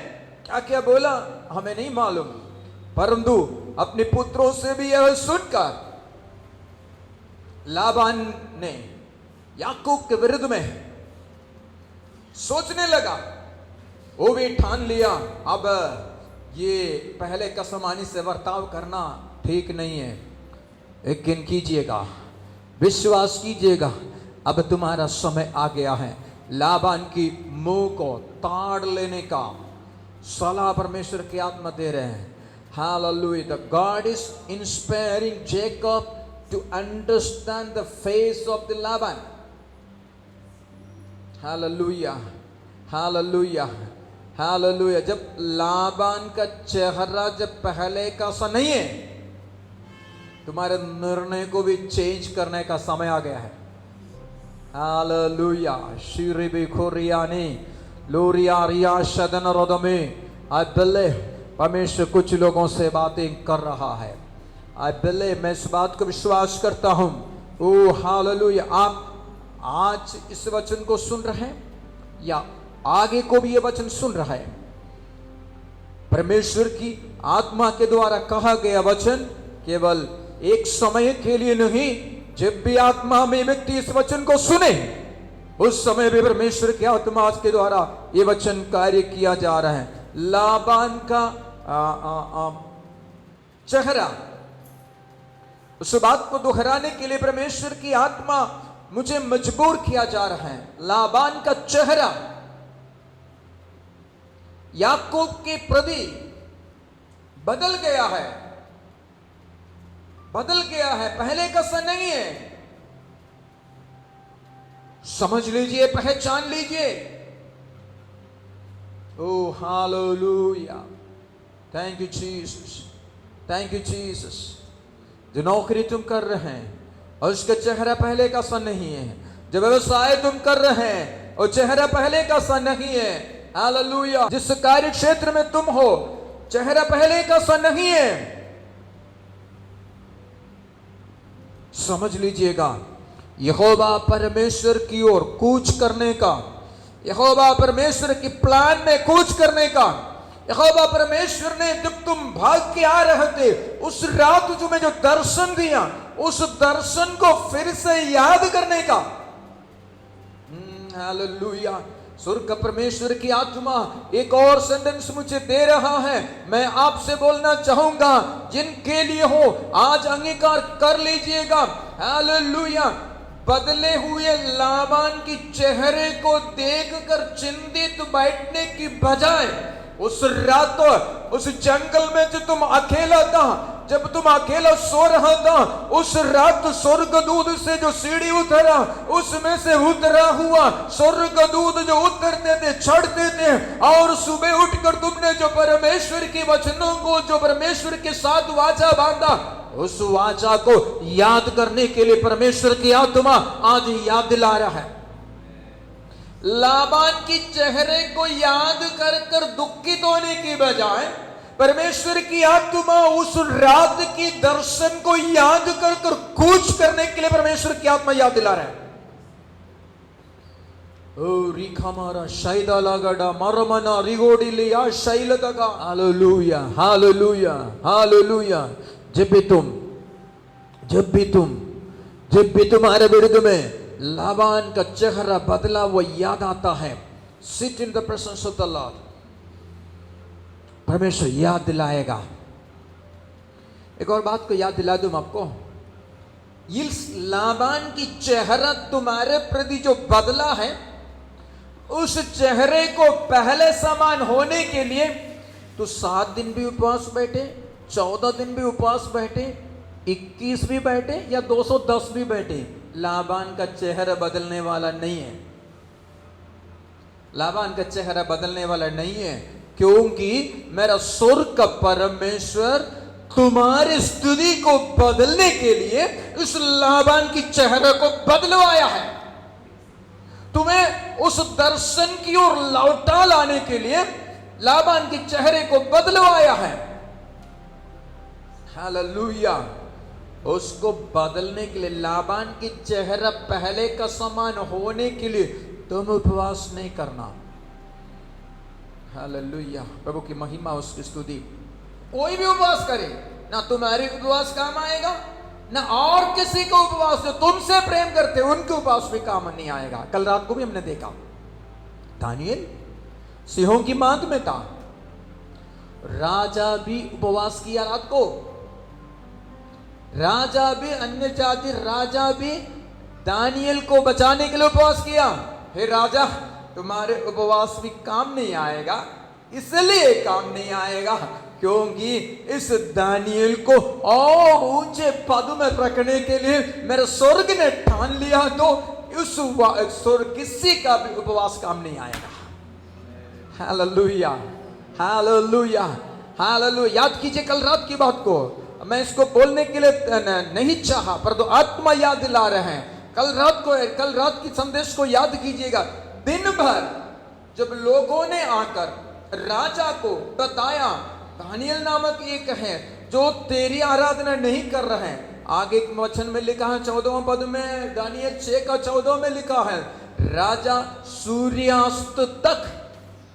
क्या क्या बोला हमें नहीं मालूम, परंतु अपने पुत्रों से भी यह सुनकर लाबान ने याकूब के विरुद्ध में सोचने लगा। वो भी ठान लिया, अब ये पहले का समानी से बर्ताव करना ठीक नहीं है। यकीन कीजिएगा, विश्वास कीजिएगा, अब तुम्हारा समय आ गया है लाबान की मुंह को ताड़ लेने का। सलाह परमेश्वर की आत्मा दे रहे हैं। Hallelujah. The God is inspiring Jacob to understand the face of the Laban. Hallelujah. Hallelujah. Hallelujah. जब लाबान का चेहरा जब पहले का सा नहीं है, तुम्हारे निर्णय को भी चेंज करने का समय आ गया है. हालेलुया. शिरिबी खोरियानी लोरिया रिया शदन रोदमे. I believe परमेश्वर कुछ लोगों से बातें कर रहा है. I believe, मैं इस बात को विश्वास करता हूं. ओ हालेलुया. आप आज इस वचन को सुन रहे हैं या आगे को भी ये वचन सुन रहा है. परमेश्वर की आत्मा के द्वारा कहा गया वचन केवल एक समय के लिए नहीं, जब भी आत्मा में व्यक्ति इस वचन को सुने उस समय भी परमेश्वर की आत्मा के द्वारा ये वचन कार्य किया जा रहा है. लाबान का चेहरा, उस बात को दोहराने के लिए परमेश्वर की आत्मा मुझे मजबूर किया जा रहा है. लाबान का चेहरा याकूब के प्रति बदल गया है, बदल गया है, पहले का सा नहीं है. समझ लीजिए, पहचान लीजिए. ओ hallelujah. Thank you Jesus, thank you Jesus. जो नौकरी तुम कर रहे हैं और उसका चेहरा पहले का सा नहीं है, जो व्यवसाय तुम कर रहे हैं और चेहरा पहले का सा नहीं है. हालेलुया. जिस कार्य क्षेत्र में तुम हो, चेहरा पहले का सा नहीं है. समझ लीजिएगा, यहोवा परमेश्वर की ओर कूच करने का, यहोवा परमेश्वर की प्लान में कूच करने का, यहोवा परमेश्वर ने जब तुम भाग के आ रहे थे उस रात तुम्हें जो दर्शन दिया, उस दर्शन को फिर से याद करने का. हालेलुया. स्वर्ग का परमेश्वर की आत्मा एक और सेंटेंस मुझे दे रहा है. मैं आपसे बोलना चाहूंगा, जिनके लिए हो आज अंगीकार कर लीजिएगा. हालेलुया. बदले हुए लाबान की चेहरे को देखकर चिंतित बैठने की बजाय उस रात उस जंगल में जो तुम अकेला था, जब तुम अकेला सो रहा था, उस रात स्वर्गदूत से जो सीढ़ी उतरा उसमें से उतरा हुआ स्वर्गदूत जो उतरते थे, चढ़ते थे, और सुबह उठकर तुमने जो परमेश्वर के वचनों को, जो परमेश्वर के साथ वाचा बांधा, उस वाचा को याद करने के लिए परमेश्वर की आत्मा आज याद दिला रहा है. लाबान की चेहरे को याद कर कर दुखित होने की बजाय परमेश्वर की आत्मा उस रात की दर्शन को याद कर कर कूच करने के लिए परमेश्वर की आत्मा याद दिला रहा है. ओ रिखामारा शैदा लागड़ा मरमना रिगोड़ी लिया शैलदगा. Hallelujah, hallelujah, hallelujah. जब भी तुम्हारे विरुद्ध में लाबान का चेहरा बदला वो याद आता है, sit in the presence of the Lord. परमेश्वर याद दिलाएगा. एक और बात को याद दिला दूं आपको. इस लाबान की चेहरा तुम्हारे प्रति जो बदला है, उस चेहरे को पहले समान होने के लिए तो 7 दिन भी उपवास बैठे, 14 दिन भी उपवास बैठे, 21 भी बैठे या 210 भी बैठे, लाबान का चेहरा बदलने वाला नहीं है. लाबान का चेहरा बदलने वाला नहीं है, क्योंकि मेरा स्वर्ग का परमेश्वर तुम्हारी स्थिति को बदलने के लिए इस लाबान की चेहरे को बदलवाया है. तुम्हें उस दर्शन की ओर लौटा लाने के लिए लाबान के चेहरे को बदलवाया है. हालेलुया. उसको बदलने के लिए, लाबान की चेहरा पहले का समान होने के लिए तुम उपवास नहीं करना. हालेलुया. प्रभु की महिमा, उसकी स्तुति. कोई भी उपवास करे ना तुम्हारे उपवास काम आएगा, ना और किसी को उपवास जो तुमसे प्रेम करते उनके उपवास भी काम नहीं आएगा. कल रात को भी हमने देखा, दानियल सिंहों की मांग में था, राजा भी उपवास किया रात को, राजा भी, अन्य जाति राजा भी दानियल को बचाने के लिए उपवास किया. हे राजा, तुम्हारे उपवास भी काम नहीं आएगा. इसलिए काम नहीं आएगा क्योंकि इस दानियल को और ऊंचे पद में रखने के लिए मेरे स्वर्ग ने ठान लिया, तो उस स्वर्ग किसी का भी उपवास काम नहीं आएगा। Hallelujah, hallelujah, hallelujah. याद कीजिए कल रात की बात को, मैं इसको बोलने के लिए नहीं चाहा, परंतु आत्मा याद दिला रहे हैं। कल रात की संदेश को याद कीजिएगा। दिन भर जब लोगों ने आकर राजा को बताया, दानियल नामक एक है जो तेरी आराधना नहीं कर रहे हैं। आगे एक वचन में लिखा है 14वें पद में, दानियल 6:14 में लिखा है, राजा सूर्यास्त तक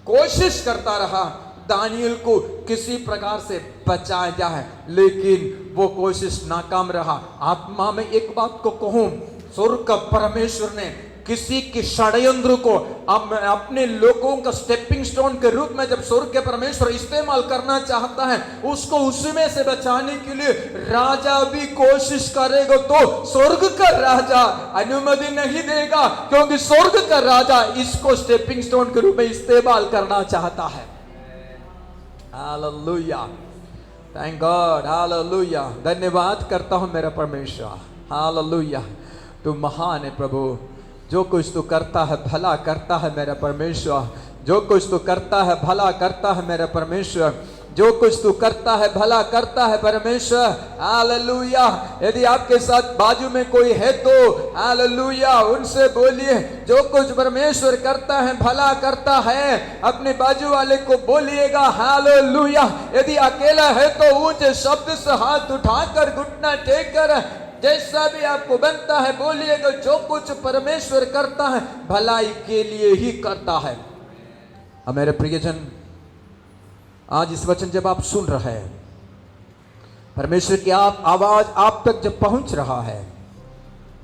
कोशिश करता रहा दानियल को किसी प्रकार से बचाया जाए, लेकिन वो कोशिश नाकाम रहा। आत्मा में एक बात को कहूं, स्वर्ग का परमेश्वर ने किसी की षड्यंत्र को अपने लोगों का स्टेपिंग स्टोन के रूप में जब स्वर्ग के परमेश्वर इस्तेमाल करना चाहता है, उसको उसमें से बचाने के लिए राजा भी कोशिश करेगा, तो स्वर्ग का राजा अनुमति नहीं देगा, क्योंकि स्वर्ग का राजा इसको स्टेपिंग स्टोन के रूप में इस्तेमाल करना चाहता है। Hallelujah, thank God, hallelujah. धन्यवाद करता हूं मेरा परमेश्वर, हालेलुया। तू महान है प्रभु, जो कुछ तू करता है भला करता है मेरा परमेश्वर, जो कुछ तू करता है भला करता है मेरा परमेश्वर, जो कुछ तू करता है भला करता है परमेश्वर। हालेलुया। यदि आपके साथ बाजू में कोई है तो हालेलुया उनसे बोलिए, जो कुछ परमेश्वर करता है भला करता है। अपने बाजू वाले को बोलिएगा हालेलुया। यदि अकेला है तो ऊंचे शब्द से हाथ उठाकर घुटना टेक कर जैसा भी आपको बनता है बोलिएगा, जो कुछ परमेश्वर करता है भलाई के लिए ही करता है। मेरे प्रियजन, आज इस वचन जब आप सुन रहे हैं, परमेश्वर की आवाज आप तक जब पहुंच रहा है,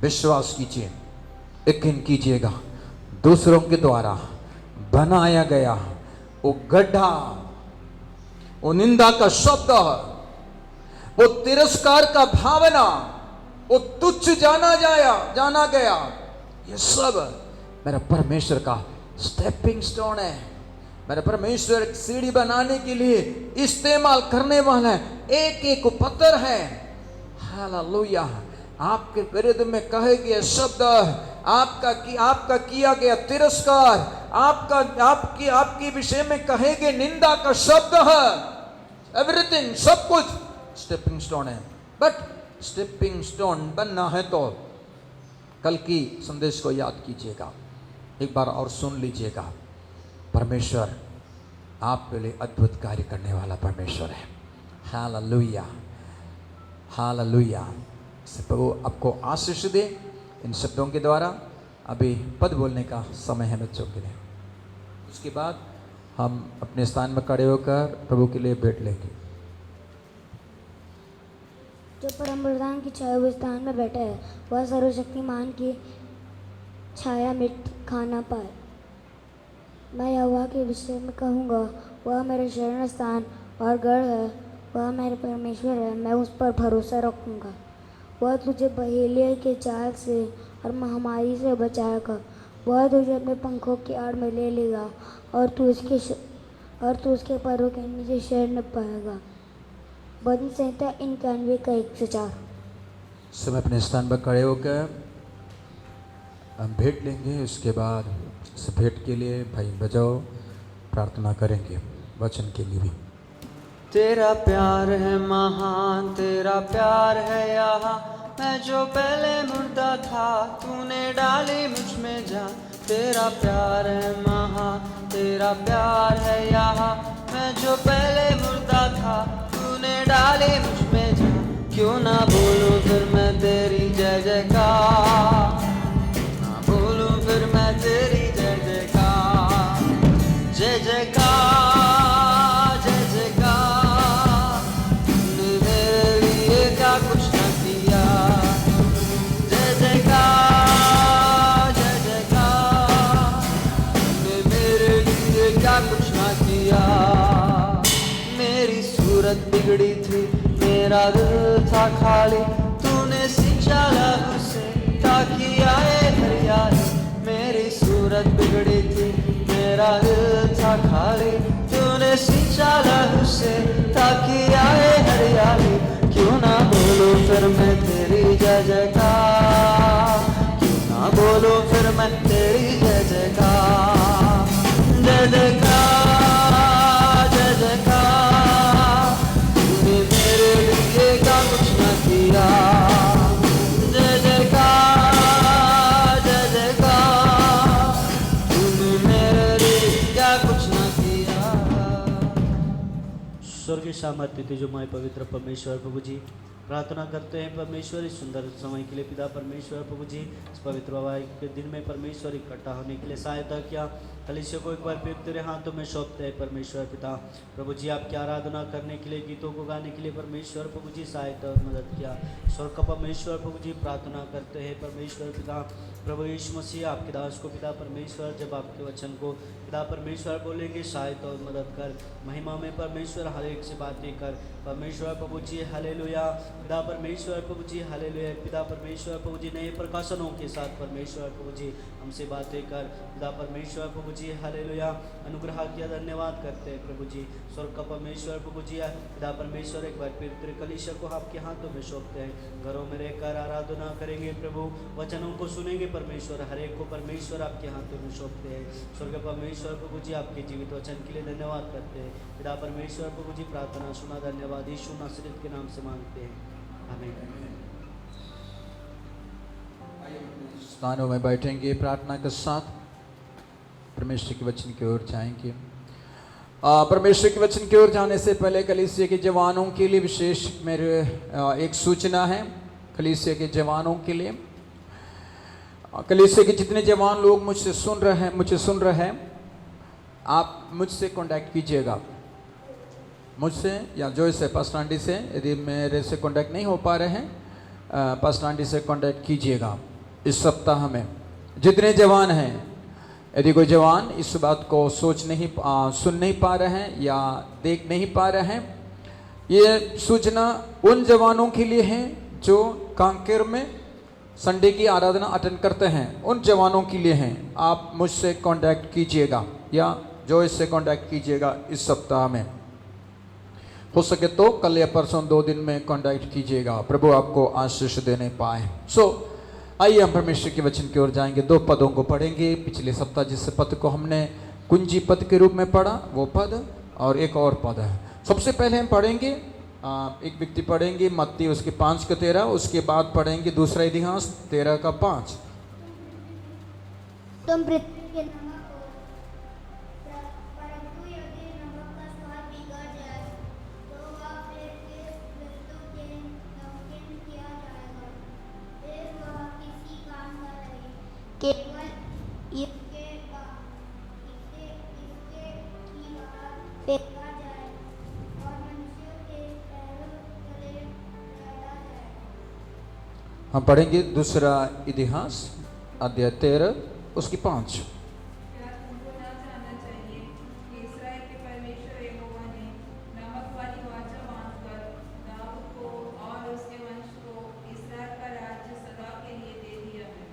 विश्वास कीजिए, यकीन कीजिएगा, दूसरों के द्वारा बनाया गया वो गड्ढा, वो निंदा का शब्द, वो तिरस्कार का भावना, वो तुच्छ जाना गया, ये सब मेरा परमेश्वर का स्टेपिंग स्टोन है। मेरा परमेश्वर सीढ़ी बनाने के लिए इस्तेमाल करने वाला एक एक पत्थर है। हालेलुया। आपके विरुद्ध में कहे गए शब्द, आपका किया गया तिरस्कार, आपकी विषय में कहे गए निंदा का शब्द है, एवरीथिंग, सब कुछ स्टेपिंग स्टोन है। बट स्टेपिंग स्टोन बनना है तो कल की संदेश को याद कीजिएगा, एक बार और सुन लीजिएगा। परमेश्वर आपके लिए अद्भुत कार्य करने वाला परमेश्वर है। Hallelujah, hallelujah. प्रभु आपको आशीष दे इन शब्दों के द्वारा। अभी पद बोलने का समय है बच्चों के लिए, उसके बाद हम अपने स्थान में खड़े होकर प्रभु के लिए भेंट लेंगे।
जो परम प्रधान की छाया हुए स्थान में बैठा है, वह सर्वशक्तिमान की छाया में खाना पाए। मैं यहोवा के विषय में कहूँगा, वह मेरे शरण स्थान और गढ़ है, वह मेरे परमेश्वर है, मैं उस पर भरोसा रखूँगा। वह तुझे बहेलिया के जाल से और महामारी से बचाएगा, वह तुझे अपने पंखों की आड़ में ले लेगा और तू उसके पैरों के नीचे शरण पाएगा। भजन संहिता 91 का 1 से 4।
सब अपने स्थान पर खड़े होकर हम भेंट लेंगे। उसके बाद इस भेंट के लिए भाई बजाओ प्रार्थना करेंगे, वचन के लिए भी।
तेरा प्यार है महान, तेरा प्यार है यहाँ, मैं जो पहले मुर्दा था तूने डाली मुझ में जान। तेरा प्यार है महान, तेरा प्यार है यहाँ, मैं जो पहले मुर्दा था तूने डाली मुझ में जान। क्यों ना बोलूं फिर मैं तेरी जय जयकार, ना बोलूं फिर मैं तेरी जय जयकार, जय जयकार, जय जयकार। तूने मेरे लिए क्या कुछ न किया, जय जयकार, जय जयकार। तूने मेरे लिए क्या कुछ न किया। मेरी सूरत बिगड़ी थी, मेरा दिल था खाली, तूने सिंचा लहू से ताकि आए हरियाली। मेरी सूरत बिगड़ी थी, मेरा दिल था खाली, तूने सींचा लहू से ताकि आए हरियाली। क्यों ना बोलूं फिर मैं तेरी जय जयकार, क्यों ना बोलूं फिर मैं तेरी जय जयकार। जय जयकार जय जयकार, तूने मेरे लिए क्या कुछ न किया। जय जयकार जय जयकार, तूने मेरे लिए क्या कुछ न किया।
स्वर्गीय सामर्थ्य तेजोमय पवित्र परमेश्वर प्रभु जी, प्रार्थना करते हैं परमेश्वर इस सुंदर समय के लिए। पिता परमेश्वर प्रभु जी, इस पवित्र वैवाहिक के दिन में परमेश्वर इकट्ठा होने के लिए सहायता किया। कलीसिया को एक बार फिर तेरे हाथों में सौंपते हैं परमेश्वर पिता प्रभु जी। आपकी आराधना करने के लिए, गीतों को गाने के लिए परमेश्वर प्रभु जी सहायता और मदद किया। स्वर्ग का परमेश्वर प्रभु जी, प्रार्थना करते हैं परमेश्वर पिता प्रभु यीशु मसीह, आपके दास को पिता परमेश्वर जब आपके वचन को पिता परमेश्वर बोलेंगे, सहायता और मदद कर। महिमा में परमेश्वर हर एक से बातें कर परमेश्वर प्रभु जी। हालेलुया पिता परमेश्वर प्रभु जी, हालेलुया पिता परमेश्वर प्रभु जी। नए प्रकाशनों के साथ परमेश्वर प्रभु जी हमसे बातें कर पिता परमेश्वर प्रभु जी। हालेलुया अनुग्रह किया, धन्यवाद करते हैं प्रभु जी। स्वर्ग का परमेश्वर प्रभु जी, पिता परमेश्वर एक बार फिर तेरे कलीसिया को आपके हाथों में सौंपते हैं। घरों में रहकर आराधना करेंगे प्रभु, वचनों को सुनेंगे परमेश्वर, हर एक को परमेश्वर आपके हाथों में सौंपते हैं। स्वर्ग परमेश्वर प्रभु जी, आपके जीवित वचन के लिए धन्यवाद करते हैं पिता परमेश्वर प्रभु जी। प्रार्थना सुना, धन्यवाद यीशु नासरीत के नाम से मांगते हैं, आमीन।
स्थानों में बैठेंगे, प्रार्थना के साथ परमेश्वर के वचन की ओर जाएंगे। परमेश्वर के वचन की ओर जाने से पहले कलीसिया के जवानों के लिए विशेष मेरे एक सूचना है। कलीसिया के जवानों के लिए, कलीसिया के जितने जवान लोग मुझसे सुन रहे हैं, आप मुझसे कांटेक्ट कीजिएगा, मुझसे या जोय से पास्टांडी से। यदि मेरे से कांटेक्ट नहीं हो पा रहे हैं, पास्टांडी से कांटेक्ट कीजिएगा। इस सप्ताह में जितने जवान हैं, यदि कोई जवान इस बात को सुन नहीं पा रहे हैं या देख नहीं पा रहे हैं, ये सूचना उन जवानों के लिए है जो कांकेर में संडे की आराधना अटेंड करते हैं, उन जवानों के लिए हैं। आप मुझसे कांटेक्ट कीजिएगा या जो इससे कांटेक्ट कीजिएगा इस सप्ताह में। हो सके तो कल या परसों 2 दिन में कांटेक्ट कीजिएगा, प्रभु आपको आशीष देने पाए। आइए हम परमेश्वर के वचन की ओर जाएंगे। 2 पदों को पढ़ेंगे। पिछले सप्ताह जिस पद को हमने कुंजी पद के रूप में पढ़ा, वो पद और एक और पद है। सबसे पहले हम पढ़ेंगे, एक व्यक्ति पढ़ेंगे मत्ती उसके 5 का 13, उसके बाद पढ़ेंगे दूसरा इतिहास 13 का 5।
तुम पृथ्वी के नमक हो, परंतु यदि नमक का स्वाद बिगड़ जाए तो वह फिर किस वस्तु के नमकीन किया जाएगा? फिर वह किसी काम का नहीं, केवल इसके ही बाहर फेंका जाए और मनुष्यों के पैरों तले डाला जाए।
हम पढ़ेंगे दूसरा इतिहास अध्याय 13 उसकी 5।
क्या तुमको ना जानना चाहिए कि इस्राएल के परमेश्वर यहोवा ने नमक वाली वाचा बांधकर दाऊद को और उसके वंश को इस्राएल का राज्य सदा के लिए दे दिया है।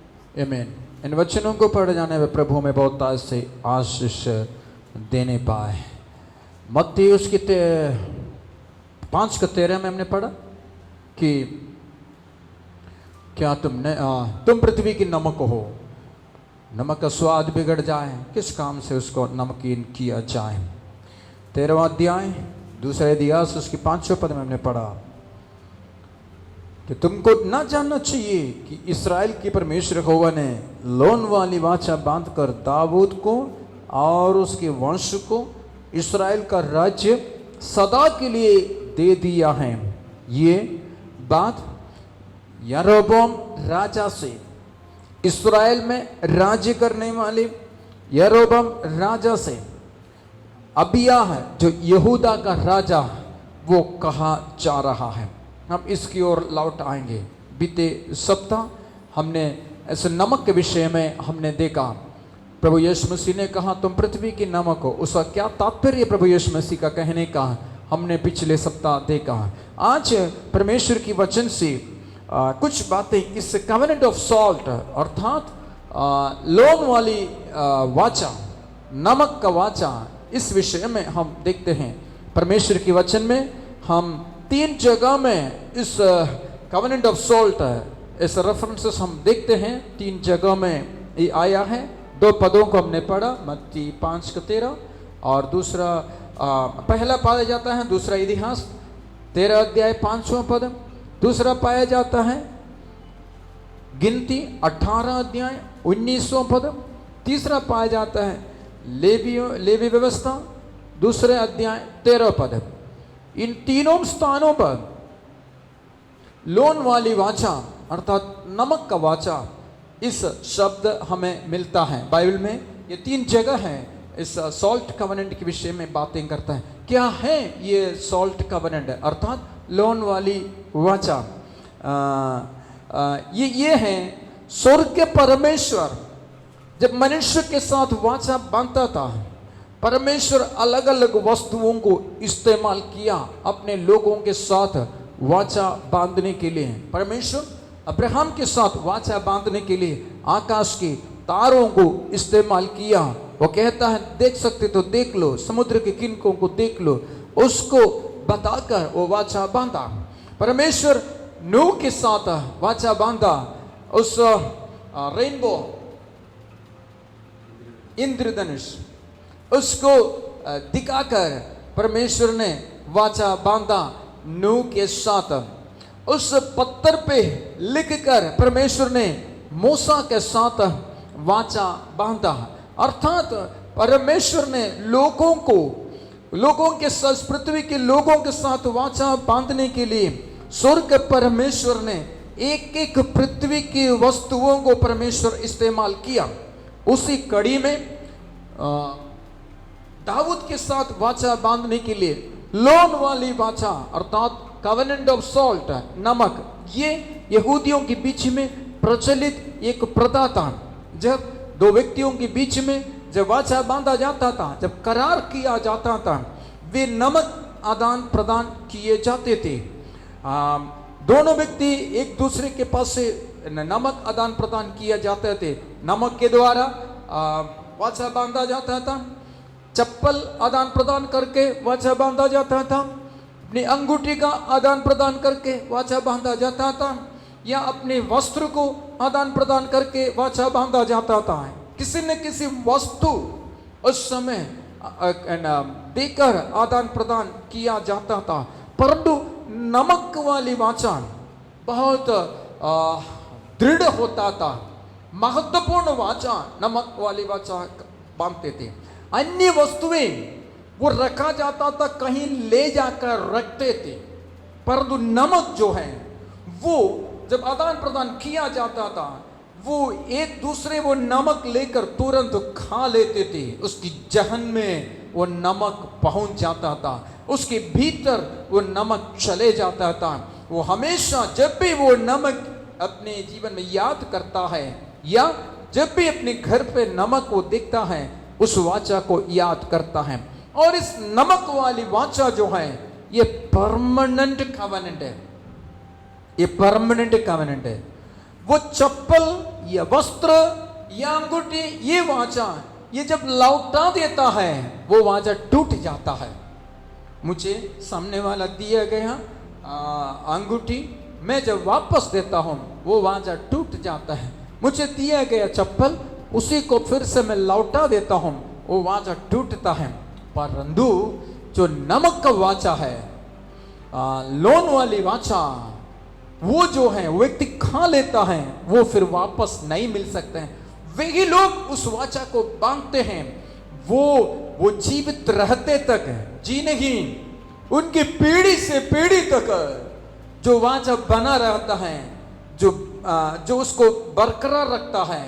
आमीन। इन वचनों को पढ़ जाने में प्रभु में बहुत ताज से आशीष देने पाए। मत्ती उसकी 5 का 13 में हमने पढ़ा कि क्या तुम पृथ्वी की नमक हो, नमक का स्वाद बिगड़ जाए, किस काम से उसको नमकीन किया जाए। 13वां अध्याय दूसरा इतिहास उसकी 5वें पद में हमने पढ़ा कि तुमको ना जानना चाहिए कि इस्राएल की परमेश्वर यहोवा ने लोन वाली वाचा बांधकर दाऊद को और उसके वंश को इस्राएल का राज्य सदा के लिए दे दिया है। ये बात यरोबोम राजा से, इस्राएल में राज्य करने वाले यरोबोम राजा से, अबिया है जो यहूदा का राजा, वो कहा जा रहा है। हम इसकी ओर लौट आएंगे। बीते सप्ताह हमने ऐसे नमक के विषय में हमने देखा, प्रभु यीशु मसीह ने कहा तुम पृथ्वी की नमक हो। उसका क्या तात्पर्य प्रभु यीशु मसीह का कहने का हमने पिछले सप्ताह देखा। आज परमेश्वर की वचन से कुछ बातें इस कवेनेंट ऑफ सॉल्ट अर्थात लोन वाली वाचा नमक का वाचा, इस विषय में हम देखते हैं परमेश्वर के वचन में। हम 3 जगह में इस कवेनेंट ऑफ सॉल्ट, इस रेफरेंसेस हम देखते हैं 3 जगह में ये आया है। 2 पदों को हमने पढ़ा, मत्ती 5:13 और दूसरा पहला पाया जाता है दूसरा इतिहास 13 अध्याय 5वां पद, दूसरा पाया जाता है गिनती 18 अध्याय 19वां पद, तीसरा पाया जाता है लेवी व्यवस्था दूसरे अध्याय 13 पद। इन तीनों स्थानों पर लोन वाली वाचा अर्थात नमक का वाचा इस शब्द हमें मिलता है बाइबल में। ये 3 जगह है इस सॉल्ट कवेनेंट के विषय में बातें करता है। क्या है ये सॉल्ट कवेनेंट अर्थात लोन वाली वाचा? ये है स्वर्ग के परमेश्वर जब मनुष्य के साथ वाचा बांधता था, परमेश्वर अलग अलग वस्तुओं को इस्तेमाल किया अपने लोगों के साथ वाचा बांधने के लिए। परमेश्वर अब्राहम के साथ वाचा बांधने के लिए आकाश के तारों को इस्तेमाल किया। वो कहता है देख सकते तो देख लो, समुद्र के किनकों को देख लो, उसको बताकर वो वाचा बांधा। परमेश्वर नूह के साथ वाचा बांधा, उस रेनबो इंद्रधनुष उसको दिखाकर परमेश्वर ने वाचा बांधा नूह के साथ। उस पत्थर पे लिखकर परमेश्वर ने मूसा के साथ वाचा बांधा। अर्थात परमेश्वर ने लोगों के साथ, पृथ्वी के लोगों के साथ वाचा बांधने के लिए स्वर्ग परमेश्वर ने एक एक पृथ्वी की वस्तुओं को परमेश्वर इस्तेमाल किया। उसी कड़ी में दाऊद के साथ वाचा बांधने के लिए लोन वाली वाचा अर्थात कवेनेंट ऑफ सॉल्ट नमक, ये यहूदियों के बीच में प्रचलित एक प्रथा था। जब 2 व्यक्तियों के बीच में जब वाचा बांधा जाता था, जब करार किया जाता था, वे नमक आदान प्रदान किए जाते थे। दोनों व्यक्ति एक दूसरे के पास से नमक आदान प्रदान किया जाते थे। नमक के द्वारा वाचा बांधा जाता था, चप्पल आदान प्रदान करके वाचा बांधा जाता था, अपनी अंगूठी का आदान प्रदान करके वाचा बांधा जाता था, या अपने वस्त्र को आदान प्रदान करके वाचा बांधा जाता था। किसी न किसी वस्तु उस समय देकर आदान प्रदान किया जाता था। परंतु नमक वाली वाचा बहुत दृढ़ होता था, महत्वपूर्ण वाचा नमक वाली वाचा बांधते थे। अन्य वस्तुएं वो रखा जाता था, कहीं ले जाकर रखते थे, परंतु नमक जो है वो जब आदान प्रदान किया जाता था, वो एक दूसरे वो नमक लेकर तुरंत खा लेते थे। उसकी जहन में वो नमक पहुंच जाता था, उसके भीतर वो नमक चले जाता था। वो हमेशा जब भी वो नमक अपने जीवन में याद करता है या जब भी अपने घर पे नमक वो देखता है, उस वाचा को याद करता है। और इस नमक वाली वाचा जो है ये परमानेंट कवेनेंट है, ये परमानेंट कवेनेंट है। वो चप्पल या वस्त्र या अंगूठी, ये वाचा ये जब लौटा देता है वो वाचा टूट जाता है। मुझे सामने वाला दिया गया अंगूठी मैं जब वापस देता हूं वो वाचा टूट जाता है। मुझे दिया गया चप्पल उसी को फिर से मैं लौटा देता हूं, वो वाचा टूटता है। परंतु जो नमक का वाचा है, लोन वाली वाचा, वो जो है व्यक्ति खा लेता है, वो फिर वापस नहीं मिल सकते हैं। वही लोग उस वाचा को बांधते हैं, वो जीवित रहते तक जी नहीं, उनकी पीढ़ी से पीढ़ी तक जो वाचा बना रहता है, जो उसको बरकरार रखता है,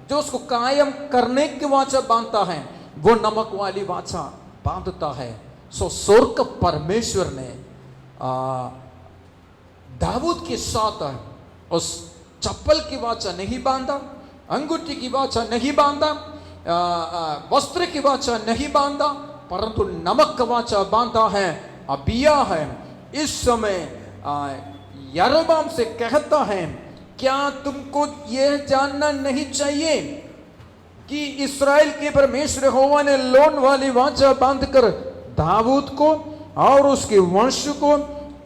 जो उसको कायम करने की वाचा बांधता है, वो नमक वाली वाचा बांधता है। सो स्वर्ग परमेश्वर ने दाऊद के साथ उस चप्पल की वाचा नहीं बांधा, अंगूठी की वाचा नहीं बांधा, वस्त्र की वाचा नहीं बांधा, परंतु नमक का वाचा बांधा है, अबिया है। इस समय यरोबाम से कहता है, क्या तुमको यह जानना नहीं चाहिए कि इस्राएल के परमेश्वर यहोवा ने लोन वाली वाचा बांधकर दाऊद को और उसके वंश को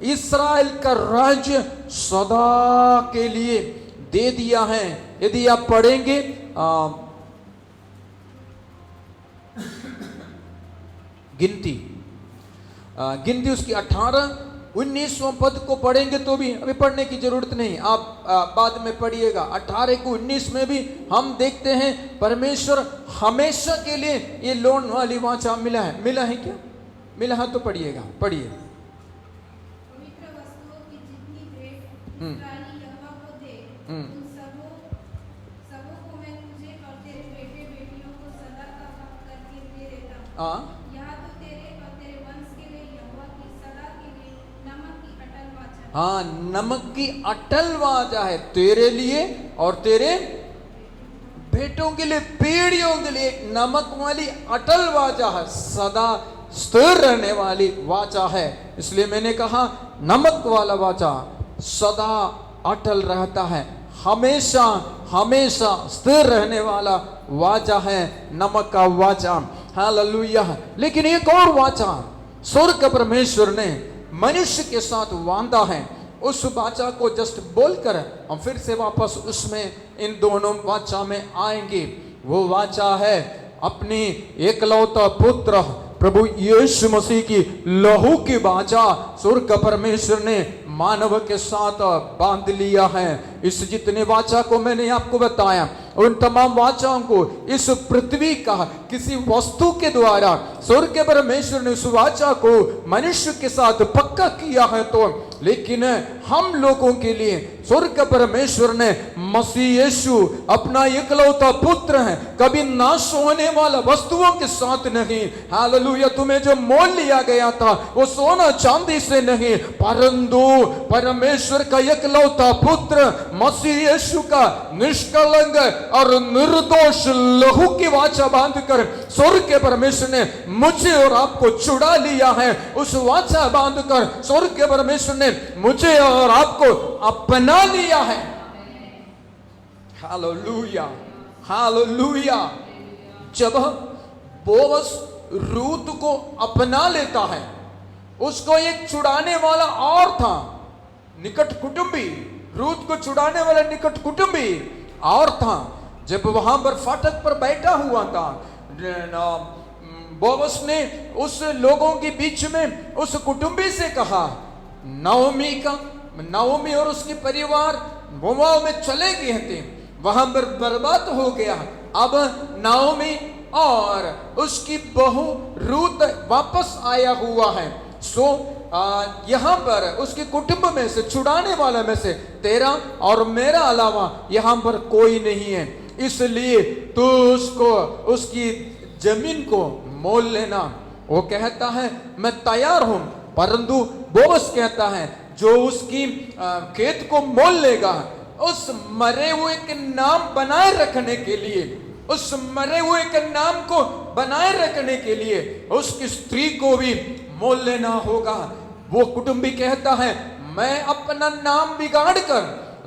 इस्राएल का राज्य सदा के लिए दे दिया है। यदि आप पढ़ेंगे गिनती उसकी 18-19वां पद को पढ़ेंगे तो भी अभी पढ़ने की जरूरत नहीं, आप बाद में पढ़िएगा। 18 को 19 में भी हम देखते हैं परमेश्वर हमेशा के लिए ये लोन वाली वाचा मिला है क्या? मिला है तो पढ़िएगा, पढ़िए।
पवित्र वस्तुओं की जितनी भेंट इस्राएली यहोवा को दे, उन सबों को मैं तुझे और तेरे बेटे बेटियों को सदा का हक करके दे देता हूँ। यहाँ तो तेरे और तेरे वंश के लिए यहोवा की सदा के लिए नमक की अटल वाचा।
हाँ, नमक की अटल वाचा है तेरे लिए और तेरे बेटों के लिए, पीढ़ियों के लिए नमक वाली अटल वाचा है, सदा स्थिर रहने वाली वाचा है। इसलिए मैंने कहा नमक वाला वाचा सदा अटल रहता है, हमेशा हमेशा स्थिर रहने वाला वाचा है, नमक का वाचा। हालेलुया। लेकिन एक और वाचा स्वर्ग का परमेश्वर ने मनुष्य के साथ बांधा है। उस वाचा को जस्ट बोलकर हम फिर से वापस उसमें इन दोनों वाचा में आएंगे। वो वाचा है अपनी एकलौता पुत्र प्रभु यीशु मसीह की लहू की वाचा स्वर्ग का परमेश्वर ने मानव के साथ बांध लिया है। इस जितने वाचा को मैंने आपको बताया, उन तमाम वाचाओं को इस पृथ्वी का किसी वस्तु के द्वारा स्वर्ग के परमेश्वर ने उस वाचा को मनुष्य के साथ पक्का किया है तो, लेकिन हम लोगों के लिए स्वर्ग के परमेश्वर ने मसीह यीशु अपना एकलौता पुत्र है, कभी नाश होने वाला वस्तुओं के साथ नहीं। हालेलुया। तुम्हें जो मोल लिया गया था वो सोना चांदी से नहीं, परंतु परमेश्वर का एकलौता पुत्र मसीह यीशु का निष्कलंक और निर्दोष लहू की वाचा बांधकर स्वर्ग के परमेश्वर ने मुझे और आपको छुड़ा लिया है। उस वाचा बांधकर स्वर्ग के परमेश्वर ने मुझे और आपको अपना लिया है। Hallelujah, hallelujah. जब बोअज रूत को अपना लेता है, उसको एक छुड़ाने वाला और था, निकट कुटुंबी, रूत को छुड़ाने वाला निकट कुटुंबी और था। जब वहां पर फाटक पर बैठा हुआ था, बोअज ने उस लोगों के बीच में उस कुटुंबी से कहा, नाओमी और उसके परिवार मोआब में चले गए थे, वहां पर बर्बाद हो गया। अब नाओमी और उसकी बहू रूत वापस आया हुआ है। यहाँ पर उसके कुटुंब में से, छुड़ाने वाला में से तेरा और मेरा अलावा यहाँ पर कोई नहीं है, इसलिए तू उसको, उसकी जमीन को मोल लेना। वो कहता है मैं तैयार हूं, परंतु बोअज कहता है जो उसकी खेत को मोल लेगा, उस मरे हुए के नाम बनाए रखने के लिए, उस मरे हुए के नाम को बनाए रखने के लिए उसकी स्त्री को भी मोल लेना होगा। वो कुटुंबी कहता है मैं अपना नाम बिगाड़ कर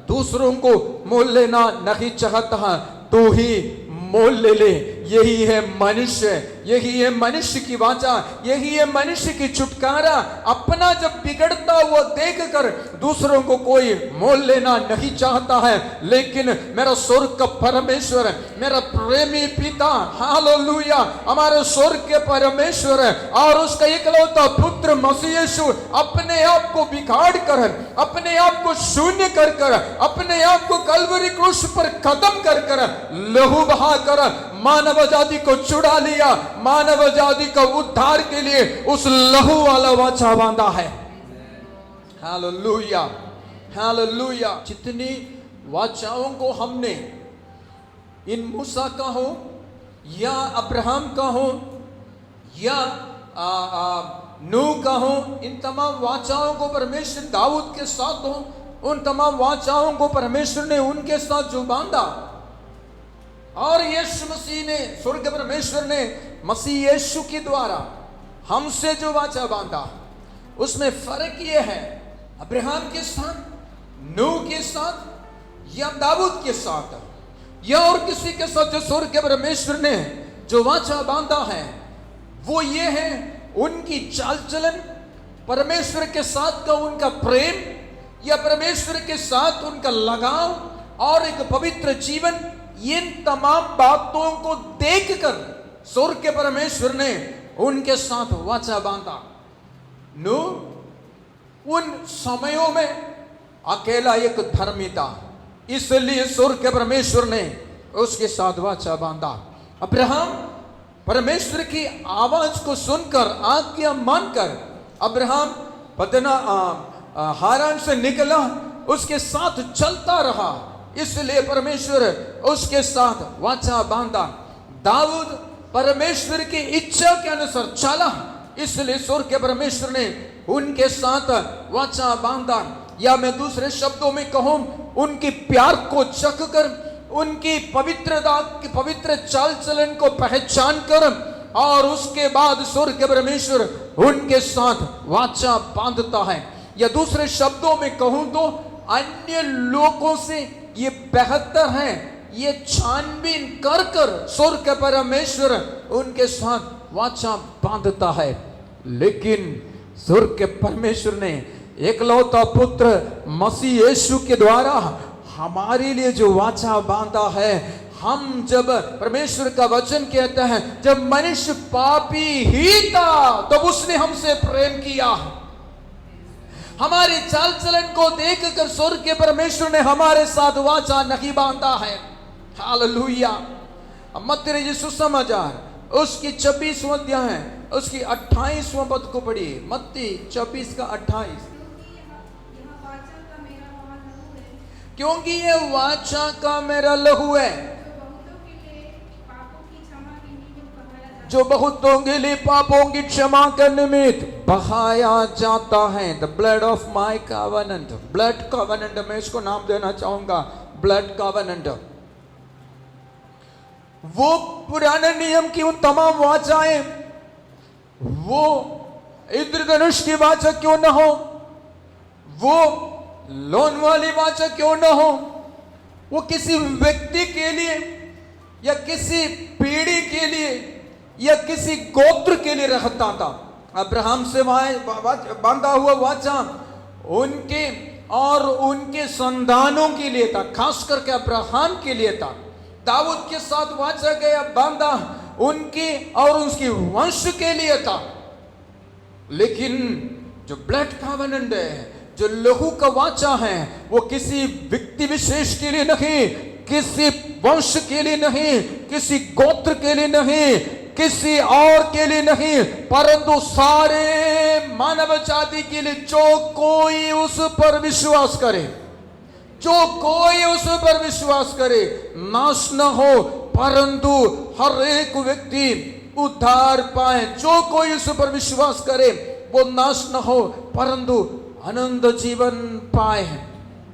दूसरों को मोल लेना नहीं चाहता, तू ही मोल ले ले। यही है मनुष्य, यही है मनुष्य की वाचा, यही है मनुष्य की छुटकारा। अपना जब बिगड़ता हुआ देखकर दूसरों को कोई मोल लेना नहीं चाहता है, लेकिन मेरा स्वर्ग का परमेश्वर, मेरा प्रेमी पिता, हालेलुया, हमारे स्वर्ग के परमेश्वर और उसका एकलौता पुत्र मसीह यीशु अपने आप को बिगाड़ कर, अपने आप को शून्य कर कर, अपने आप को कलवरी क्रूस पर खत्म कर कर, लहू बहा कर मानव जाति को छुड़ा लिया। मानव जाति का उद्धार के लिए उस लहू वाला वाचा बांधा है। Hallelujah, hallelujah. जितनी वाचाओं को हमने इन मूसा का हो या अब्राहम का हो या नूह का हो, इन तमाम वाचाओं को परमेश्वर दाऊद के साथ हो, उन तमाम वाचाओं को परमेश्वर ने उनके साथ जो बांधा, और यीशु मसीह ने, स्वर्ग परमेश्वर ने मसीह यीशु के द्वारा हमसे जो वाचा बांधा, उसमें फर्क यह है अब्राहम के साथ, नूह के साथ या दाऊद के साथ, या और किसी के साथ जो स्वर्ग के परमेश्वर ने जो वाचा बांधा है वो ये है उनकी चाल चलन, परमेश्वर के साथ का उनका प्रेम या परमेश्वर के साथ उनका लगाव और एक पवित्र जीवन। इन तमाम बातों को देखकर स्वर्ग के परमेश्वर ने उनके साथ वाचा बांधा। नो उन समयों में अकेला एक धर्मी था, इसलिए स्वर्ग के परमेश्वर ने उसके साथ वाचा बांधा। अब्राहम परमेश्वर की आवाज को सुनकर आज्ञा मानकर अब्राहम हारान से निकला, उसके साथ चलता रहा, इसलिए परमेश्वर उसके साथ वाचा बांधा। दाऊद परमेश्वर की इच्छा के अनुसार चला, इसलिए स्वर्ग के परमेश्वर ने उनके साथ वाचा बांधा। या मैं दूसरे शब्दों में कहूं, उनकी प्यार को चख कर, उनकी पवित्रता की पवित्र चाल चलन को पहचान कर और उसके बाद स्वर्ग के परमेश्वर उनके साथ वाचा बांधता है। या दूसरे शब्दों में कहूं तो अन्य लोगों से ये बेहतर है, ये छानबीन कर कर स्वर्ग के परमेश्वर उनके साथ वाचा बांधता है। लेकिन स्वर्ग के परमेश्वर ने एकलौता पुत्र मसीह यीशु के द्वारा हमारे लिए जो वाचा बांधा है, हम जब परमेश्वर का वचन कहता है जब मनुष्य पापी ही था तब उसने हमसे प्रेम किया। हमारी चाल चलन को देखकर स्वर्ग के परमेश्वर ने हमारे साथ वाचा नहीं बांधा है। हालेलुया। मत्ती रचित सुसमाचार उसकी 26वां अध्याय है, उसकी 28वां पद को पढ़िए। मत्ती 24 का 28। क्योंकि ये वाचा का मेरा लहू है जो बहुतों के लिए पापों की क्षमा के निमित्त बहाया जाता है। The blood of my covenant, blood covenant, मैं इसको नाम देना चाहूंगा ब्लड कॉवेनेंट। वो पुराने नियम की उन तमाम वाचाएं, वो इंद्रधनुष की वाचा क्यों न हो, वो लोन वाली वाचा क्यों न हो, वो किसी व्यक्ति के लिए या किसी पीढ़ी के लिए या किसी गोत्र के लिए रहता था। अब्राहम से बांधा हुआ वाचा उनके और उनके संतानों के लिए था, खास करके अब्राहम के लिए था। दाऊद के साथ वाचा गया बांधा उनके और उसके वंश के लिए था। लेकिन जो ब्लड कॉवेनेंट है, जो लहू का वाचा है, वो किसी व्यक्ति विशेष के लिए नहीं, किसी वंश के लिए नहीं, किसी गोत्र के लिए नहीं, किसी और के लिए नहीं, परंतु सारे मानव जाति के लिए। जो कोई उस पर विश्वास करे, जो कोई उस पर विश्वास करे, नाश न हो परंतु हर एक व्यक्ति उद्धार पाए। जो कोई उस पर विश्वास करे वो नाश न हो परंतु अनंत जीवन पाए।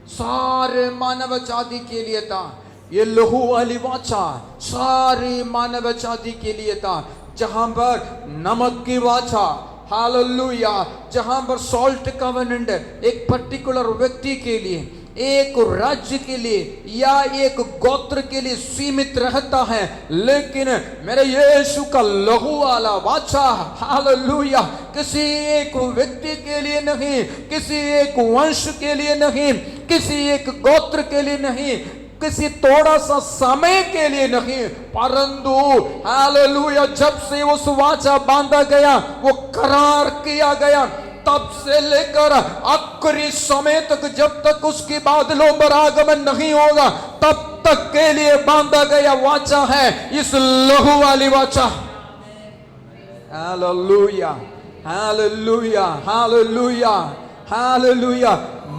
सारे मानव जाति के लिए था ये लहू वाली वाचा, सारी मानव जाति के लिए था। जहां पर नमक की वाचा, हालेलुया, जहां पर सॉल्ट कॉवेनेंट एक पर्टिकुलर व्यक्ति के लिए, एक राज्य के लिए या एक गोत्र के लिए सीमित रहता है। लेकिन मेरे यीशु का लहू वाला वाचा, हालेलुया, किसी एक व्यक्ति के लिए नहीं, किसी एक वंश के लिए नहीं, किसी एक गोत्र के लिए नहीं, किसी थोड़ा सा समय के लिए नहीं, परंतु हालेलुया जब से उस वाचा बांधा गया, वो करार किया गया, तब से लेकर आखिरी समय तक, जब तक उसके बादलों पर आगमन नहीं होगा, तब तक के लिए बांधा गया वाचा है इस लहू वाली वाचा। Hallelujah, hallelujah, hallelujah, hallelujah.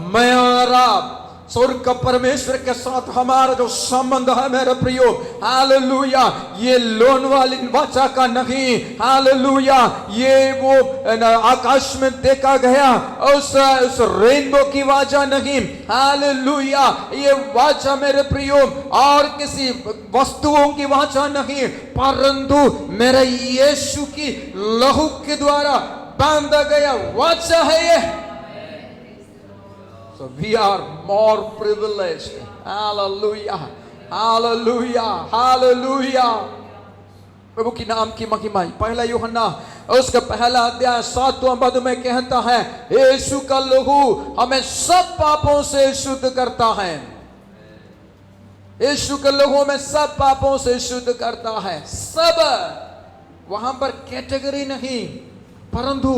मैं और आप स्वर्ग का परमेश्वर के साथ हमारा जो संबंध है मेरे प्रियो, हालेलुया, ये लोन वाली वाचा का नहीं, हालेलुया, ये वो आकाश में देखा गया उस रेनबो की वाचा नहीं, हालेलुया, ये वाचा मेरे प्रियो और किसी वस्तुओं की वाचा नहीं, परंतु मेरे यीशु की लहू के द्वारा बांधा गया वाचा है ये। So we are more privileged. Hallelujah. Hallelujah, hallelujah. प्रभु की नाम की महिमा। पहला यूहन्ना उसका पहला अध्याय 7वां पद में कहता है, यीशु का लहू हमें सब पापों से शुद्ध करता है। यीशु का लहू हमें सब पापों से शुद्ध करता है। सब, वहां पर कैटेगरी नहीं, परंतु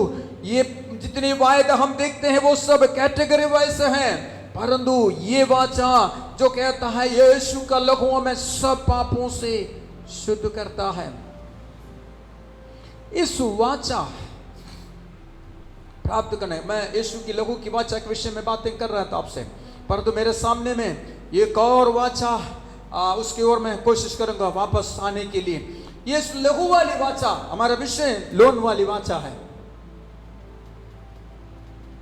ये जितनी वायदा हम देखते हैं वो सब कैटेगरी वाइज हैं, परंतु ये वाचा जो कहता है यीशु का लहू हमें सब पापों से शुद्ध करता है। इस वाचा प्राप्त करने, मैं यीशु की लहू की वाचा के विषय में बातें कर रहा था आपसे, परंतु मेरे सामने में एक और वाचा, उसकी ओर मैं कोशिश करूंगा वापस आने के लिए। ये लहू वाली वाचा, हमारा विषय लोन वाली वाचा है।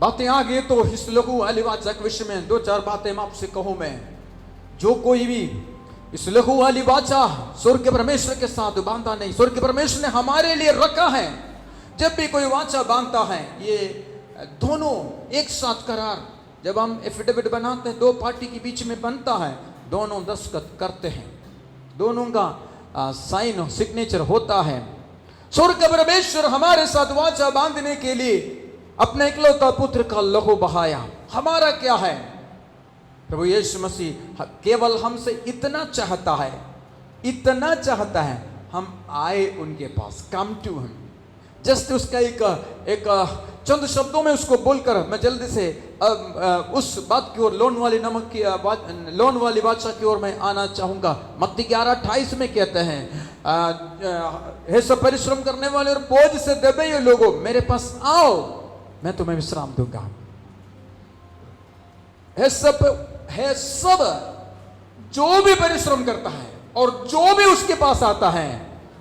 बातें आगे तो इस लहू वाली वाचा के विषय में 2-4 बातें मैं आपसे कहूं। मैं जो कोई भी इस लहू वाली वाचा स्वर्ग के परमेश्वर के साथ बांधा नहीं, स्वर्ग के परमेश्वर ने हमारे लिए रखा है। जब भी कोई वाचा बांधता है, ये दोनों एक साथ करार, जब हम एफिडेविट बनाते हैं, 2 पार्टी के बीच में बनता है, दोनों दस्तखत करते हैं, दोनों का साइन सिग्नेचर होता है। स्वर्ग का परमेश्वर हमारे साथ वाचा बांधने के लिए अपने इकलौता पुत्र का लहू बहाया। हमारा क्या है? प्रभु यीशु मसीह केवल हमसे इतना चाहता है, इतना चाहता है, हम आए उनके पास, कम टू हिम। जस्ट उसका एक चंद शब्दों में उसको बोलकर मैं जल्दी से उस बात की ओर, लोन वाली वाचा की ओर मैं आना चाहूंगा। मत्ती 11:28 में कहते हैं, हे सब परिश्रम करने वाले और बोझ से दबे हुए लोगों, मेरे पास आओ, मैं तुम्हें विश्राम दूंगा। है सब जो भी परिश्रम करता है और जो भी उसके पास आता है,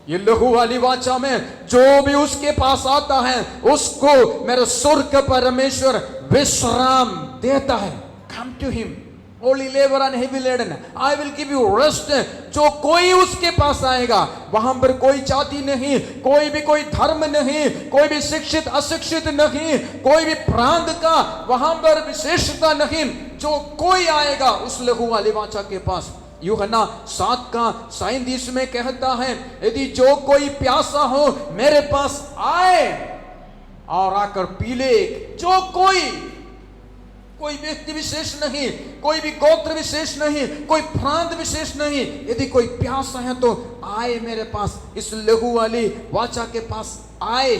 ये लहू वाली वाचा में जो भी उसके पास आता है, उसको मेरा स्वर्ग का परमेश्वर विश्राम देता है। Come to him only labour and heavy laden, I will give you rest. जो कोई उसके पास आएगा, वहां पर कोई जाति नहीं, कोई धर्म नहीं, कोई भी शिक्षित अशिक्षित नहीं, कोई भी प्रांत का वहां पर विशेषता नहीं। जो कोई आएगा उस लहू वाली वाचा के पास, यूहन्ना 7:37 में कहता है, यदि जो कोई प्यासा हो मेरे पास आए और आकर पी ले। जो कोई व्यक्ति विशेष नहीं, कोई भी गोत्र विशेष नहीं, कोई प्रांत विशेष नहीं, यदि कोई प्यासा है तो आए मेरे पास, इस लहू वाली वाचा के पास आए।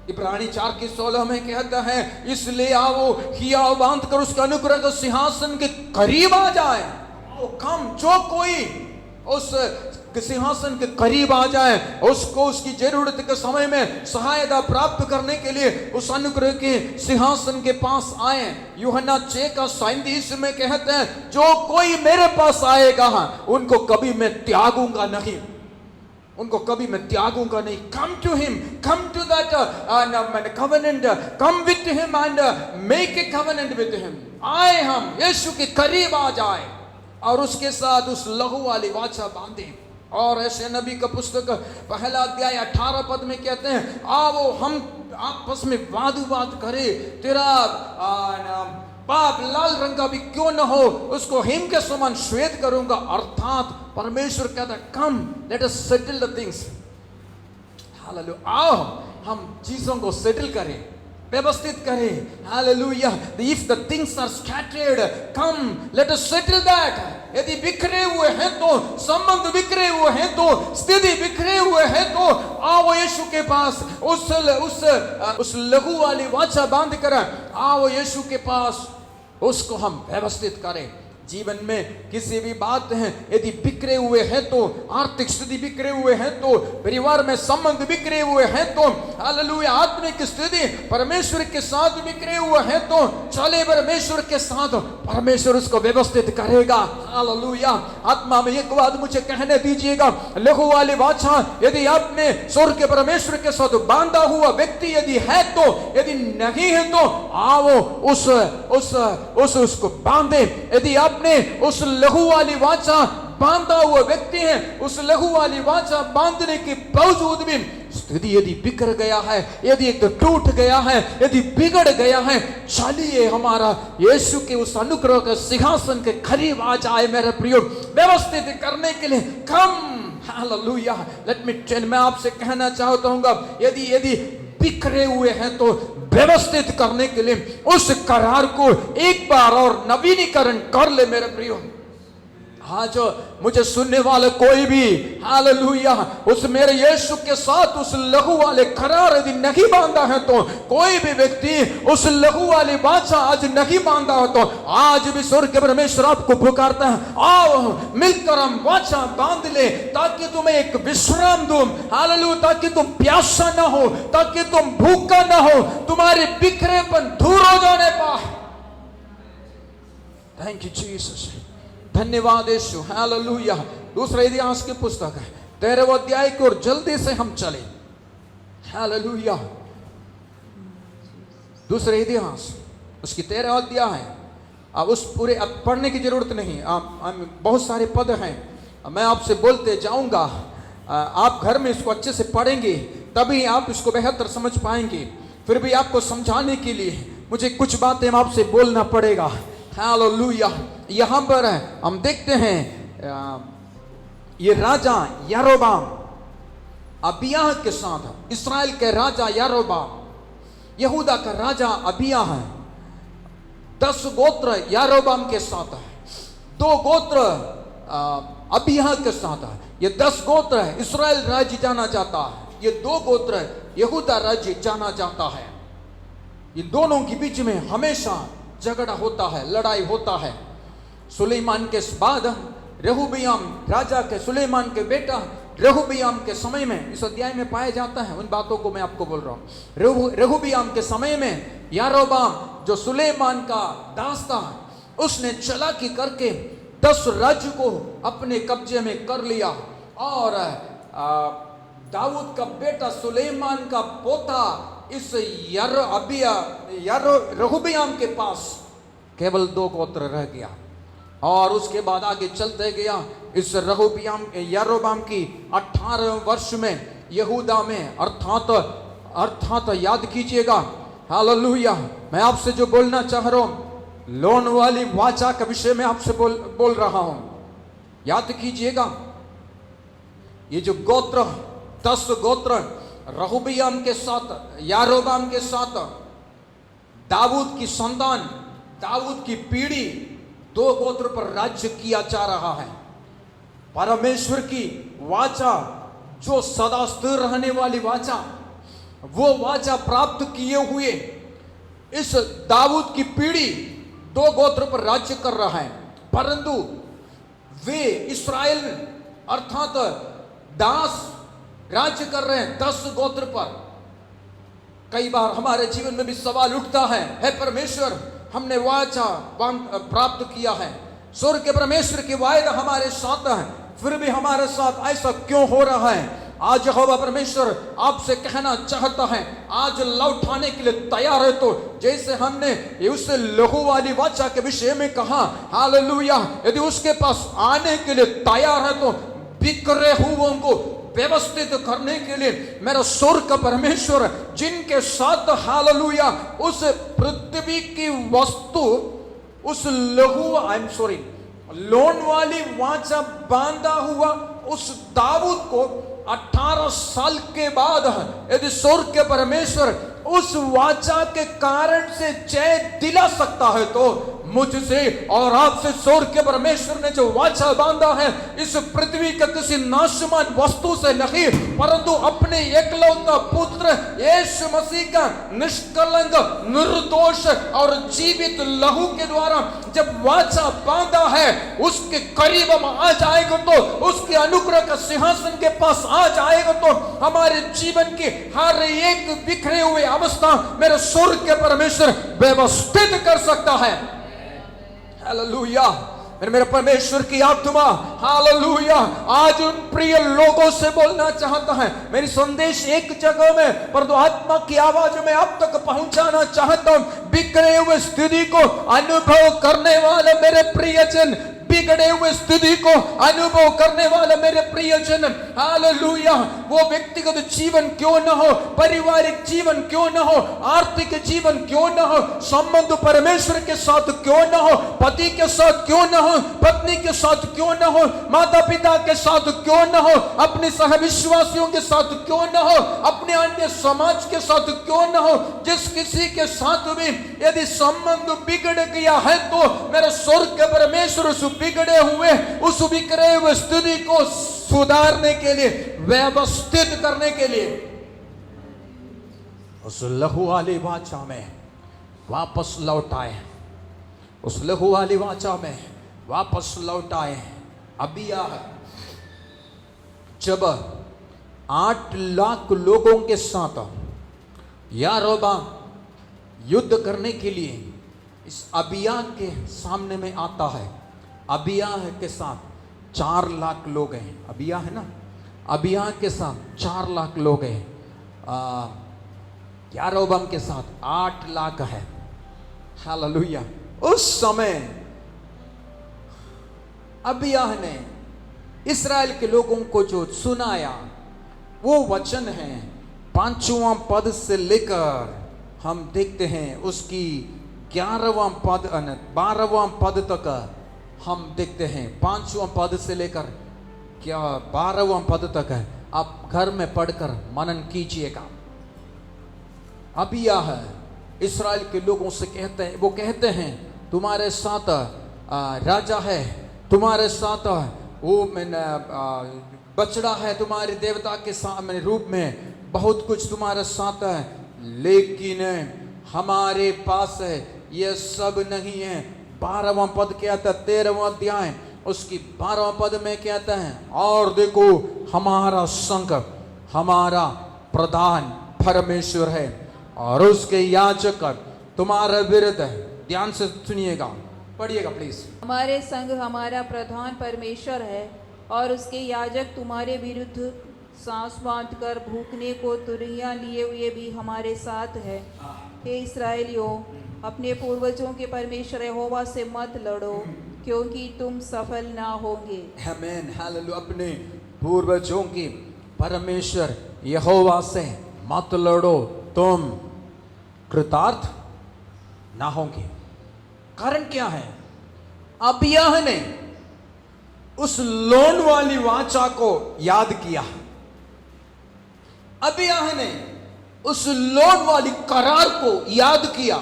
इब्रानी 4:16 में कहता है, इसलिए आओ हियाव बांध कर उसका अनुग्रह का सिंहासन के करीब आ जाए। कम, जो कोई उस सिंहासन के करीब आ जाए, उसको उसकी जरूरत के समय में सहायता प्राप्त करने के लिए उस अनुग्रह के सिंहासन के पास आए। यूहन्ना 6:37 में कहते हैं, जो कोई मेरे पास आएगा उनको कभी मैं त्यागूंगा नहीं, उनको कभी मैं त्यागूंगा नहीं। Come to him, come to that covenant, come with him and make a covenant with him. आए हम यीशु के करीब आ जाए और उसके साथ उस लहू वाली वाचा बांधे। और ऐसे नबी का पुस्तक 1 अध्याय 18 पद में कहते हैं, आओ हम आपस में वाद विवाद करें, तेरा पाप लाल रंग का भी क्यों न हो, उसको हिम के समान श्वेत करूंगा। अर्थात परमेश्वर कहता है, come let us settle the things. Hallelujah, आओ हम चीजों को सेटल करें, व्यवस्थित करें। Hallelujah, if the things are scattered, come let us settle that. यदि बिखरे हुए हैं तो, संबंध बिखरे हुए हैं तो, स्थिति बिखरे हुए हैं तो, आओ यीशु के पास, उस लहू वाली वाचा बांध कर आओ यीशु के पास, उसको हम व्यवस्थित करें। जीवन में किसी भी बात है यदि बिखरे हुए हैं तो, आर्थिक स्थिति बिखरे हुए हैं तो, परिवार में संबंध बिखरे हुए हैं तो, हालेलुया, आत्मिक स्थिति परमेश्वर के साथ बिखरे हुए हैं तो, चले परमेश्वर के साथ, परमेश्वर उसको व्यवस्थित करेगा। हालेलुया। आत्मा में एक बात मुझे कहने दीजिएगा, लहू वाली वाचा यदि आपने स्वर्ग के परमेश्वर के साथ बांधा हुआ व्यक्ति यदि है तो, यदि नहीं है तो आओ उसको बांधे। यदि आप उस लहू वाली वाचा बांधा हुआ व्यक्ति है, उस लहू वाली वाचा बांधने के बावजूद भी स्थिति यदि बिखर गया है, यदि एक टूट गया है, यदि बिगड़ गया है, चलिए हमारा यीशु के उस अनुग्रह के सिंहासन के करीब आ जाए मेरे प्रियो, व्यवस्थित करने के लिए। कम हालेलुया। लेट मी टेल, मैं आपसे कहना चाहता हूँ, यदि बिखरे हुए हैं तो व्यवस्थित करने के लिए उस करार को एक बार और नवीनीकरण कर ले मेरे प्रियो। आज मुझे सुनने वाले कोई भी हालेलुया उस मेरे यीशु के साथ उस लहू वाले करार यदि नहीं बांधा है, तो कोई भी व्यक्ति उस लहू वाली वाचा आज नहीं बांधा है, तो आज भी स्वर्ग के परमेश्वर आपको पुकारता है, आओ मिलकर हम वाचा बांध ले, ताकि तुम्हें एक विश्राम दूं। हालेलुया, ताकि तुम प्यासा ना हो, ताकि तुम भूखा ना हो, तुम्हारे बिखरेपन दूर हो जाने पाए। थैंक यू जीसस, धन्यवाद यीशु। हालेलुया। दूसरा इतिहास की पुस्तक है 13वें अध्याय की ओर जल्दी से हम चले। हालेलुया। दूसरे इतिहास उसकी 13वां अध्याय है। अब उस पूरे पढ़ने की जरूरत नहीं, बहुत सारे पद हैं, मैं आपसे बोलते जाऊंगा। आप घर में इसको अच्छे से पढ़ेंगे तभी आप इसको बेहतर समझ पाएंगे। फिर भी आपको समझाने के लिए मुझे कुछ बातें आपसे बोलना पड़ेगा। हालेलुया। यहां पर हम देखते हैं ये राजा यारोबाम अबिय्याह के साथ, इस्राएल के राजा यारोबाम, यहूदा का राजा अबिय्याह है, 10 गोत्र यारोबाम के साथ है, 2 गोत्र अबिय्याह के साथ है। ये 10 गोत्र है इस्राएल राज्य जाना जाता है, ये 2 गोत्र यहूदा राज्य जाना जाता है। ये दोनों के बीच में हमेशा झगड़ा होता है, लड़ाई होता है। सुलेमान के बाद रेहूबयाम राजा के, सुलेमान के बेटा रेहूबयाम के समय में इस अध्याय में पाया जाता है। उन बातों को मैं आपको बोल रहा हूँ। रेहूबयाम के समय में यारोबाम जो सुलेमान का दास था, उसने चालाकी करके 10 राज्य को अपने कब्जे में कर लिया, और दाऊद का बेटा सुलेमान का पोता इस रेहूबयाम के पास केवल 2 गोत्र रह गया। और उसके बाद आगे चलते गया। इस यारोबाम की 18 वर्ष में यहूदा में अर्थात याद कीजिएगा, हालेलुया, मैं आपसे जो बोलना चाह रहा हूं, लोन वाली वाचा के विषय में आपसे बोल रहा हूं। याद कीजिएगा, ये जो गोत्र 10 गोत्र रेहूबयाम के साथ, यारोबाम के साथ, दाऊद की संतान, दाऊद की पीढ़ी, 2 गोत्र पर राज्य किया जा रहा है। परमेश्वर की वाचा जो सदा स्थिर रहने वाली वाचा, वो वाचा प्राप्त किए हुए इस दाऊद की पीढ़ी 2 गोत्र पर राज्य कर रहा है, परंतु वे इस्राएल अर्थात दास राज्य कर रहे हैं 10 गोत्र पर। कई बार हमारे जीवन में भी सवाल उठता है, हे परमेश्वर, हमने वाचा प्राप्त किया है, स्वर्ग के परमेश्वर की वायदा हमारे साथ है, फिर भी हमारे साथ ऐसा क्यों हो रहा है? आज यहोवा परमेश्वर आपसे कहना चाहता है, आज लौटाने के लिए तैयार है। तो जैसे हमने उस लहू वाली वाचा के विषय में कहा, हालेलुया, यदि उसके पास आने के लिए तैयार है तो बिखरे हुओं को व्यवस्थित करने के लिए मेरा स्वर्ग का परमेश्वर जिनके साथ हालेलुया उस पृथ्वी की वस्तु, उस लोन वाली वाचा बांधा हुआ उस दाऊद को 18 साल के बाद यदि स्वर्ग के परमेश्वर उस वाचा के कारण से जय दिला सकता है, तो मुझसे और आपसे स्वर्ग के परमेश्वर ने जो वाचा बांधा है, इस पृथ्वी के किसी नाशमान वस्तु से नहीं, परंतु अपने एकलौता पुत्र यीशु मसीह का निष्कलंक, निर्दोष और जीवित लहू के द्वारा जब वाचा बांधा है, उसके करीब हम आ जाएगा तो, उसके अनुग्रह का सिंहासन के पास आ जाएगा तो हमारे जीवन की हर एक बिखरे हुए अवस्था मेरे स्वर्ग के परमेश्वर व्यवस्थित कर सकता है। हालेलुया, मेरे परमेश्वर की आत्मा हालेलुया आज उन प्रिय लोगों से बोलना चाहता है। मेरी संदेश एक जगह में, परंतु आत्मा की आवाज में आप तक पहुंचाना चाहता हूं। बिखरे हुए स्थिति को अनुभव करने वाले मेरे प्रियजन, बिगड़े हुए स्थिति को अनुभव करने वाला मेरे प्रियजन, हालेलुया, वो व्यक्तिगत जीवन क्यों न हो, पारिवारिक जीवन क्यों न हो, आर्थिक जीवन क्यों न हो, संबंध परमेश्वर के साथ क्यों न हो, पति के साथ क्यों न हो, पत्नी के साथ क्यों न हो, माता पिता के साथ क्यों न हो, अपने सहविश्वासियों के साथ क्यों न हो, अपने अन्य समाज के साथ क्यों न हो, जिस किसी के साथ भी यदि संबंध बिगड़ गया है तो मेरे स्वर्ग के परमेश्वर उस बिगड़े हुए, उस बिखरे हुए स्थिति को सुधारने के लिए, व्यवस्थित करने के लिए उस लहू वाली वाचा में वापस लौटाए, उस लहू वाली वाचा में वापस लौटाए। अबिय्याह जब 8 लाख लोगों के साथ यारोबाम युद्ध करने के लिए इस अबिय्याह के सामने में आता है, अबिय्याह के साथ 4 लाख लोग हैं, अबिय्याह है ना, अबिय्याह के साथ 4 लाख लोग हैं, यारोबाम के साथ 8 लाख है, हालेलुया। उस समय अबिय्याह ने इस्राएल के लोगों को जो सुनाया वो वचन है 5वां पद से लेकर हम देखते हैं उसकी 11वां पद 12वां पद तक हम देखते हैं, 5वां पद से लेकर 12वां पद तक है। आप घर में पढ़कर मनन कीजिएगा। अबिय्याह इस्राएल के लोगों से कहते हैं, वो कहते हैं तुम्हारे साथ राजा है, तुम्हारे साथ वो बछड़ा है, तुम्हारे देवता के सामने रूप में बहुत कुछ तुम्हारे साथ है, लेकिन हमारे पास है ये सब नहीं है। 12वां पद कहता है, 13वां अध्याय उसकी 12वां पद में कहता है, और देखो हमारा संग, हमारा प्रधान परमेश्वर है और उसके याजक तुम्हारे विरुद्ध है। ध्यान से सुनिएगा, पढ़िएगा प्लीज।
हमारे संग हमारा प्रधान परमेश्वर है और उसके याजक तुम्हारे विरुद्ध सांस बांधकर भूखने को तुरहियां लिए हुए भी हमारे साथ है। हे इस्राएलियों, अपने पूर्वजों के परमेश्वर यहोवा से मत लड़ो, क्योंकि तुम सफल ना होंगे।
आमीन, हालेलुया। अपने पूर्वजों की परमेश्वर यहोवा से मत लड़ो, तुम कृतार्थ ना होंगे। कारण क्या है? अबिय्याह ने उस लोन वाली वाचा को याद किया, अबिय्याह ने उस लोन वाली करार को याद किया।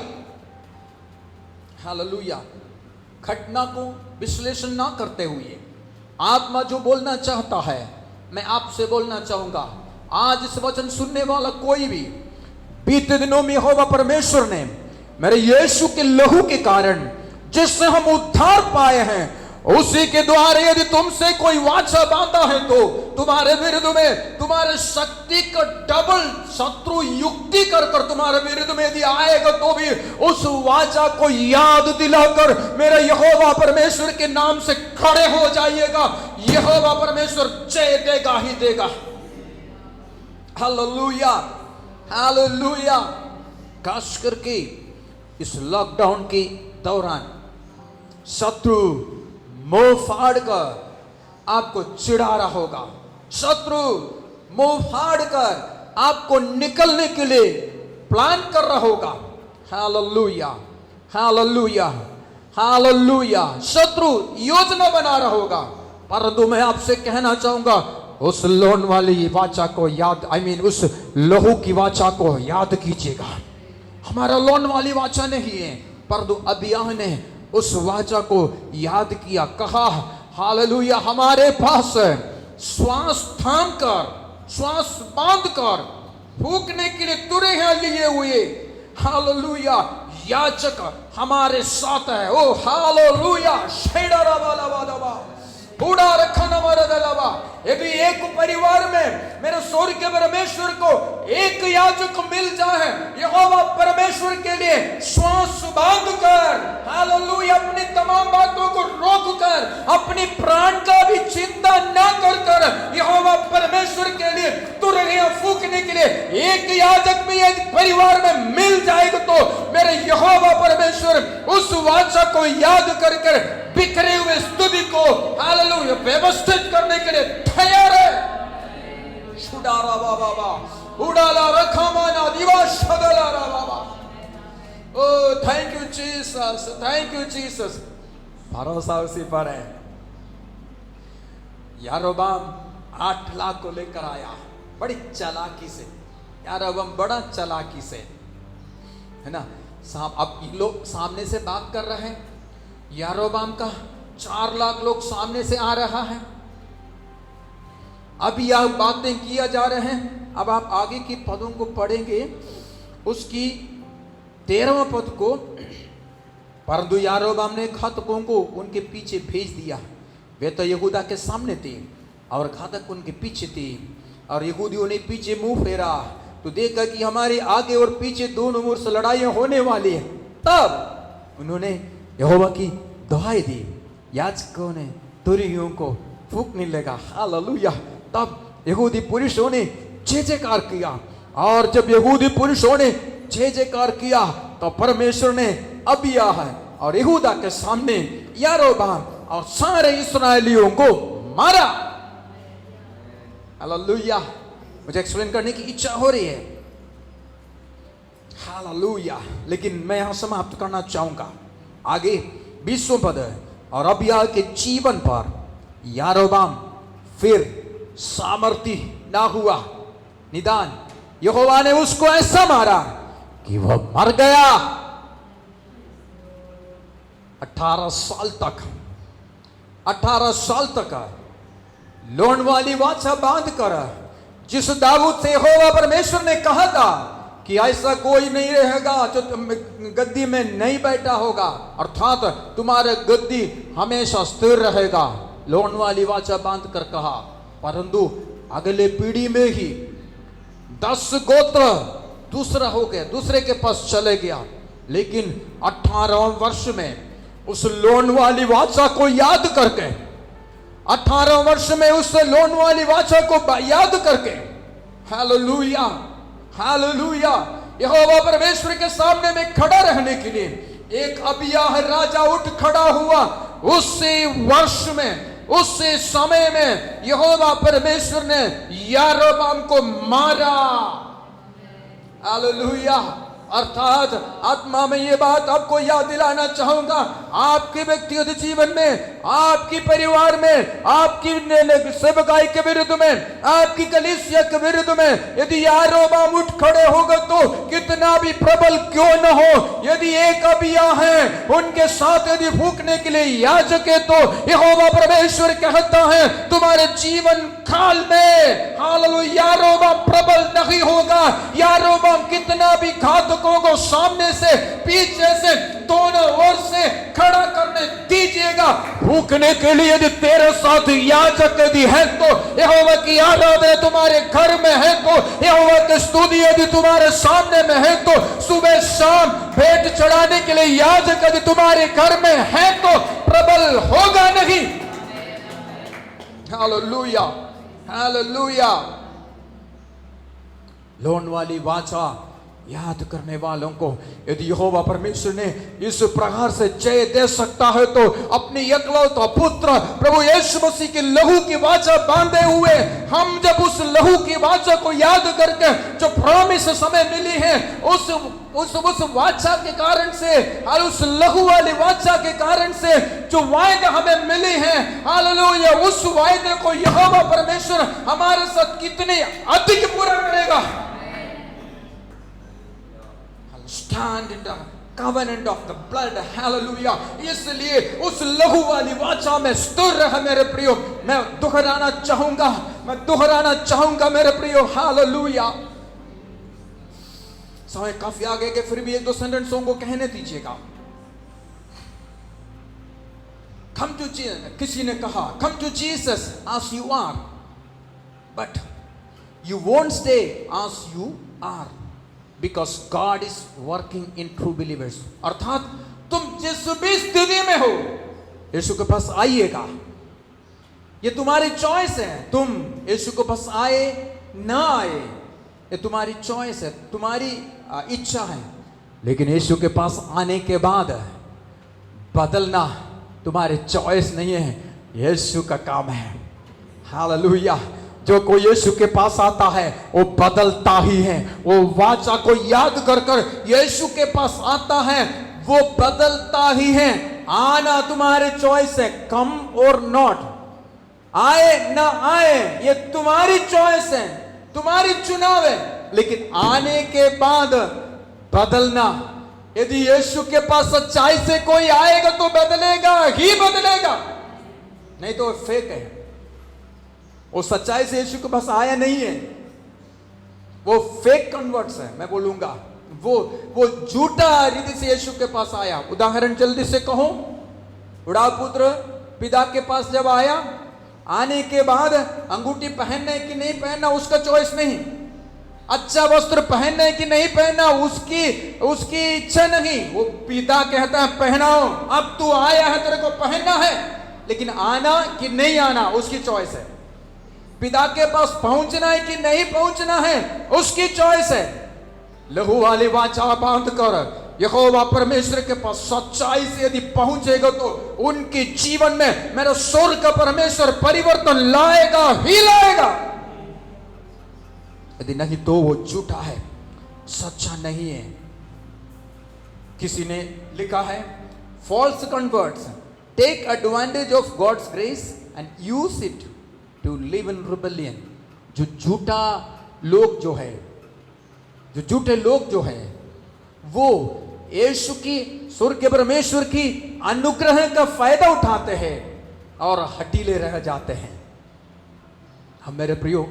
हालेलुया। घटना को विश्लेषण ना करते हुए आत्मा जो बोलना चाहता है, मैं आपसे बोलना चाहूंगा। आज इस वचन सुनने वाला कोई भी, बीते दिनों में यहोवा परमेश्वर ने मेरे यीशु के लहू के कारण जिससे हम उद्धार पाए हैं, उसी के द्वारा यदि तुमसे कोई वाचा बांधा है तो तुम्हारे विरुद्ध में, तुम्हारे शक्ति का डबल शत्रु युक्ति कर तुम्हारे विरुद्ध में यदि आएगा तो भी उस वाचा को याद दिलाकर मेरे यहोवा परमेश्वर के नाम से खड़े हो जाइएगा। यहोवा परमेश्वर जय देगा ही देगा। Hallelujah, hallelujah. खास करके इस लॉकडाउन के दौरान शत्रु मुंह फाड़ कर आपको चिढ़ा रहा होगा, शत्रु मुंह फाड़ कर आपको निकलने के लिए प्लान कर रहा होगा। Hallelujah, hallelujah, hallelujah. शत्रु योजना बना रहा होगा, परंतु मैं आपसे कहना चाहूंगा उस लोन वाली वाचा को याद, उस लहू की वाचा को याद कीजिएगा। हमारा लोन वाली वाचा नहीं है, परंतु अबिय्याह ने उस वाचा को याद किया। कहा हालेलुया, हमारे पास श्वास थाम कर, श्वास बांध कर फूकने के लिए तुरे हैं लिए हुए, हालेलुया, याजक हमारे साथ है। ओ हालेलुया, शेडरा वाला वाला बूढ़ा रखा न मारा दलावा। यदि एक परिवार में मेरे स्वर्ग के परमेश्वर को एक याजक मिल जाए, यहोवा परमेश्वर के लिए श्वास बांध कर, हालेलुया, अपनी तमाम बातों को रोक कर, अपनी प्राण का भी चिंता न कर यहोवा परमेश्वर के लिए तुरहियां फूकने के लिए एक याजक भी एक परिवार में मिल जाएगा तो मेरे यहोवा परमेश्वर उस वाचा को याद कर बिखरे हुए स्तुति हालेलुया व्यवस्थित करने के लिए तैयार है। शुडारा बाबा उड़ाला रखामाना दिवा शगलारा बाबा। ओ thank you Jesus, thank you Jesus. भरोसा उसी पर है। यारोबाम 8 लाख को लेकर आया बड़ी चालाकी से। यारोबाम बड़ा चालाकी से, है ना। अब ये लोग सामने से बात कर रहे हैं, यारोबाम का 4 लाख लोग सामने से आ रहा है। अब यह बातें किया जा रहे हैं। अब आप आगे की पदों को पढ़ेंगे, उसकी 13वां पद को। परंतु यारोबाम ने घातकों को उनके पीछे भेज दिया। वे तो यहूदा के सामने थे और घातक उनके पीछे थे, और यहूदियों ने पीछे मुंह फेरा तो देखा कि हमारे आगे और पीछे दोनों ओर से लड़ाइयां होने वाली है। तब उन्होंने यहोवा की दुहाई दी। याजकों ने तुरहियों को फूंकने लगा। हालेलुया। तब यहूदी पुरुषों ने जय जयकार किया, और जब यहूदी पुरुषों ने जय जयकार किया तो परमेश्वर ने अबिय्याह और यहूदा के सामने यारोबाम और सारे इस्राएलियों को मारा। हालेलुया। मुझे एक्सप्लेन करने की इच्छा हो रही है। हालेलुया। लेकिन मैं यहां समाप्त करना चाहूंगा। आगे 20वां पद है, और अबिय्याह के जीवन पर यारोबाम फिर सामर्थी ना हुआ। निदान यहोवा ने उसको ऐसा मारा कि वह मर गया। 18 साल तक लोन वाली वाचा बांध कर, जिस दाऊद से यहोवा परमेश्वर ने कहा था कि ऐसा कोई नहीं रहेगा जो गद्दी में नहीं बैठा होगा, अर्थात तुम्हारे गद्दी हमेशा स्थिर रहेगा, लोन वाली वाचा बांध कर कहा। परंतु अगले पीढ़ी में ही 10 गोत्र दूसरा हो गया, दूसरे के पास चले गया। लेकिन 18वें वर्ष में उस लोन वाली वाचा को याद करके, 18वें वर्ष में उस लोन वाली वाचा को याद करके, हालेलुया हालेलुया, यहोवा परमेश्वर के सामने में खड़ा रहने के लिए एक अबिय्याह राजा उठ खड़ा हुआ। उसी वर्ष में, उसी समय में यहोवा परमेश्वर ने यारोबाम को मारा। हालेलुया। अर्थात आत्मा में ये बात आपको याद दिलाना चाहूंगा, आपके व्यक्तिगत जीवन में, आपकी परिवार में, आपकी सेवकाई के विरुद्ध में, आपकी कलीसिया के विरुद्ध में यदि यारोबाम उठ खड़े होगा तो कितना भी प्रबल क्यों न हो, यदि एक अबिय्याह है उनके साथ यदि फूंकने के लिए याजक है, तो यहोवा परमेश्वर कहता है तुम्हारे जीवन काल में हालेलुया यारोबाम प्रबल नहीं होगा। यारोबाम कितना भी घातकों को सामने से, पीछे से, दोनों ओर से खड़ा करने दीजिएगा, फूंकने के लिए यदि तेरे साथ याजक यदि है तो, यहोवा की आराधना तुम्हारे घर में है तो, यहोवा की स्तुति यदि तुम्हारे सामने में है तो, सुबह शाम भेंट चढ़ाने के लिए याजक यदि तुम्हारे घर में है तो प्रबल होगा नहीं। Hallelujah hallelujah. लोन वाली वाचा याद करने वालों को यदि यहोवा परमेश्वर ने इस प्रकार से जय दे सकता है तो अपने इकलौता पुत्र प्रभु यीशु मसीह के लहू की वाचा बांधे हुए हम जब उस लहू की वाचा को याद करके जो प्रॉमिस समय मिली है उस वाचा के कारण से और उस लहू वाली वाचा के कारण से जो वायदे हमें मिली हैं, हालेलुया, उस वायदे को यहोवा परमेश्वर हमारे साथ कितने अधिक पूरा करेगा। Stand in the covenant of the blood, hallelujah। इसलिए उस लहू वाली वाचा में स्थिर रह मेरे प्रियो। मैं दोहराना चाहूंगा मेरे प्रियो, हालेलुया। समय काफी आगे के, फिर भी 1-2 सेंटेंसों को कहने दीजिएगा। Come to Jesus, किसी ने कहा come to Jesus as you are, but you won't stay as you are because God is working in true believers। अर्थात तुम जिस भी स्थिति में हो यीशु के पास आइएगा, ये तुम्हारी चॉइस है। तुम यीशु के पास आए ना आए ये तुम्हारी चॉइस है, तुम्हारी इच्छा है। लेकिन यीशु के पास आने के बाद बदलना तुम्हारे चॉइस नहीं है, यीशु का काम है। हालेलुया। जो कोई यीशु के पास आता है वो बदलता ही है। वो वाचा को याद कर कर यीशु के पास आता है, वो बदलता ही है। आना तुम्हारे चॉइस है, कम और नॉट, आए ना आए ये तुम्हारी चॉइस है, तुम्हारी चुनाव है। लेकिन आने के बाद बदलना, यदि यीशु के पास सच्चाई से कोई आएगा तो बदलेगा ही बदलेगा, नहीं तो फेक है। वो सच्चाई से यीशु के पास आया नहीं है, वो फेक कन्वर्ट्स है। मैं बोलूंगा वो झूठा रीति से यीशु के पास आया। उदाहरण जल्दी से कहूं, बड़ा पुत्र पिता के पास जब आया, आने के बाद अंगूठी पहनना है कि नहीं पहनना उसका चॉइस नहीं, अच्छा वस्त्र पहनना है कि नहीं पहनना उसकी इच्छा नहीं। वो पिता कहता है पहनाओ, अब तू आया है तेरे को पहनना है। लेकिन आना कि नहीं आना उसकी चॉइस है। पिता के पास पहुंचना है कि नहीं पहुंचना है उसकी चॉइस है। लहू वाली वाचा बांध कर यहोवा परमेश्वर के पास सच्चाई से यदि पहुंचेगा तो उनके जीवन में मेरा स्वर्ग का परमेश्वर परिवर्तन लाएगा ही लाएगा। यदि नहीं तो वो झूठा है, सच्चा नहीं है। किसी ने लिखा है, false converts take advantage of God's grace and use it to live in rebellion. जो झूठा लोग जो है, जो झूठे लोग जो है, वो यीशु की स्वर्ग के परमेश्वर की अनुग्रह का फायदा उठाते हैं और हटीले रह जाते हैं। हम मेरे प्रियो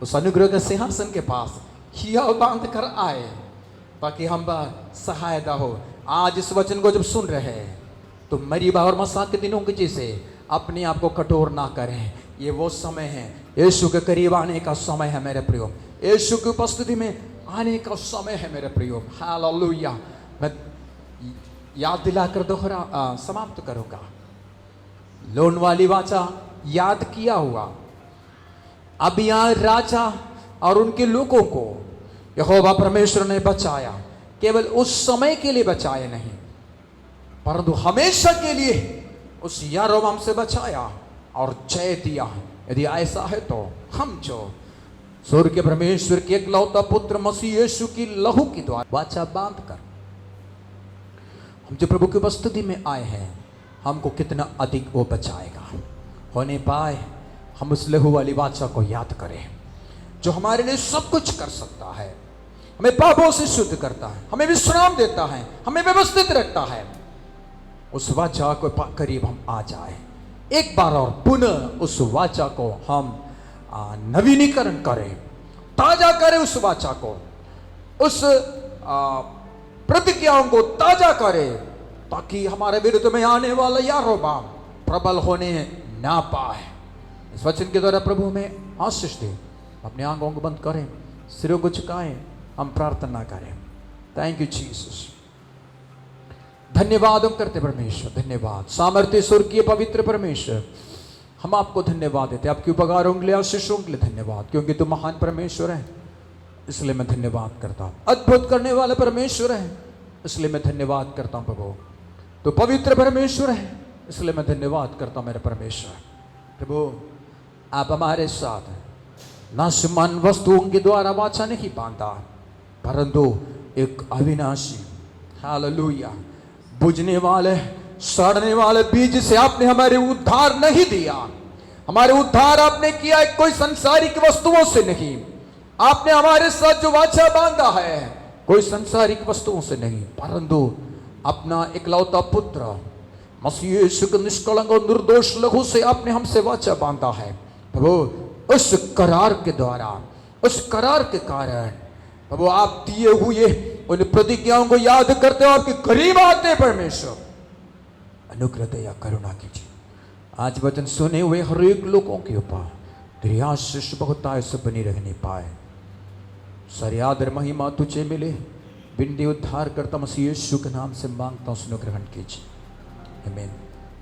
उस अनुग्रह के सिंहासन के पास हिया बांध कर आए ताकि हम सहायता हो। आज इस वचन को जब सुन रहे हैं तो मरीबा और मसा के दिनों के जैसे अपने आप को कठोर ना करें। ये वो समय है, यीशु के करीब आने का समय है मेरे प्रियो, यीशु की उपस्थिति में आने का समय है मेरे प्रियो। हालेलुया। मैं याद दिलाकर समाप्त करूंगा। लोन वाली वाचा याद किया हुआ। अब यहाँ राजा और उनके लोगों को यहोवा परमेश्वर ने बचाया, केवल उस समय के लिए बचाया नहीं परंतु हमेशा के लिए उस यारोबाम से बचाया और जय दिया। यदि ऐसा है तो हम जो स्वर्ग के परमेश्वर के एकलौता पुत्र मसीह यीशु की लहू की द्वारा वाचा बांध कर हम जो प्रभु की उपस्थिति में आए हैं, हमको कितना अधिक वो बचाएगा। होने पाए हम उस लहू वाली वाचा को याद करें जो हमारे लिए सब कुछ कर सकता है, हमें पापों से शुद्ध करता है, हमें विश्राम देता है, हमें व्यवस्थित रखता है। उस वाचा को करीब हम आ जाए, एक बार और पुनः उस वाचा को हम नवीनीकरण करें, ताजा करें उस वाचा को, उस प्रतिज्ञाओं को ताजा करें ताकि हमारे विरुद्ध में आने वाला यारोबाम प्रबल होने ना पाए। इस वचन के द्वारा प्रभु में आशीष दे। अपने आंखों को बंद करें, सिरों को झुकाएं, हम प्रार्थना करें। Thank you Jesus. धन्यवाद हम करते परमेश्वर, धन्यवाद सामर्थ्य स्वर्गीय पवित्र परमेश्वर। हम आपको धन्यवाद देते, आपके उपकारों के लिए, आशीषों के लिए धन्यवाद, क्योंकि तुम महान परमेश्वर है इसलिए मैं धन्यवाद करता हूँ। अद्भुत करने वाला परमेश्वर है इसलिए मैं धन्यवाद करता हूँ प्रभु। तो पवित्र परमेश्वर है इसलिए मैं धन्यवाद करता हूँ मेरे परमेश्वर। प्रभु आप हमारे साथ नाशमान वस्तुओं के द्वारा वाचा नहीं बांधा परंतु एक अविनाशी हालेलुया बुझने वाले सड़ने वाले बीज से आपने हमारे उद्धार नहीं दिया। हमारे उद्धार आपने किया कोई संसारिक वस्तुओं से नहीं। आपने हमारे साथ जो वाचा बांधा है कोई संसारिक वस्तुओं से नहीं परंतु अपना इकलौता पुत्र मसीह यीशु के निष्कलंक और निर्दोष लहू से आपने हमसे वाचा बांधा है प्रभु। उस करार के द्वारा, उस करार के कारण प्रभु आप दिए हुए उन प्रतिज्ञाओं को याद करते हो, आपके करीब आते परमेश्वर। अनुग्रह दया करुणा कीजिए। आज वचन सुने हुए हर एक लोगों के ऊपर तेरी आशीष बहुतायत से बनी रहने पाए। सारी आदर महिमा तुझे मिले। बिंदी उद्धार करता मसीह यीशु के नाम से मांगता हूं, सुनो ग्रहण कीजिए। आमीन।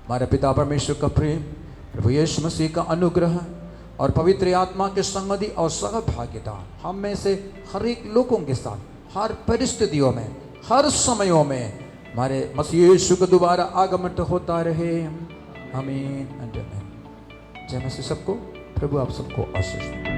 हमारे पिता परमेश्वर का प्रेम, प्रभु यीशु मसीह का अनुग्रह और पवित्र आत्मा के संगति और सहभागिता हम में से हर एक लोगों के साथ हर परिस्थितियों में, हर समयों में हमारे मसीह यीशु का दोबारा आगमन होता रहे। आमीन। जय मसीह सबको, प्रभु आप सबको आशीष दे।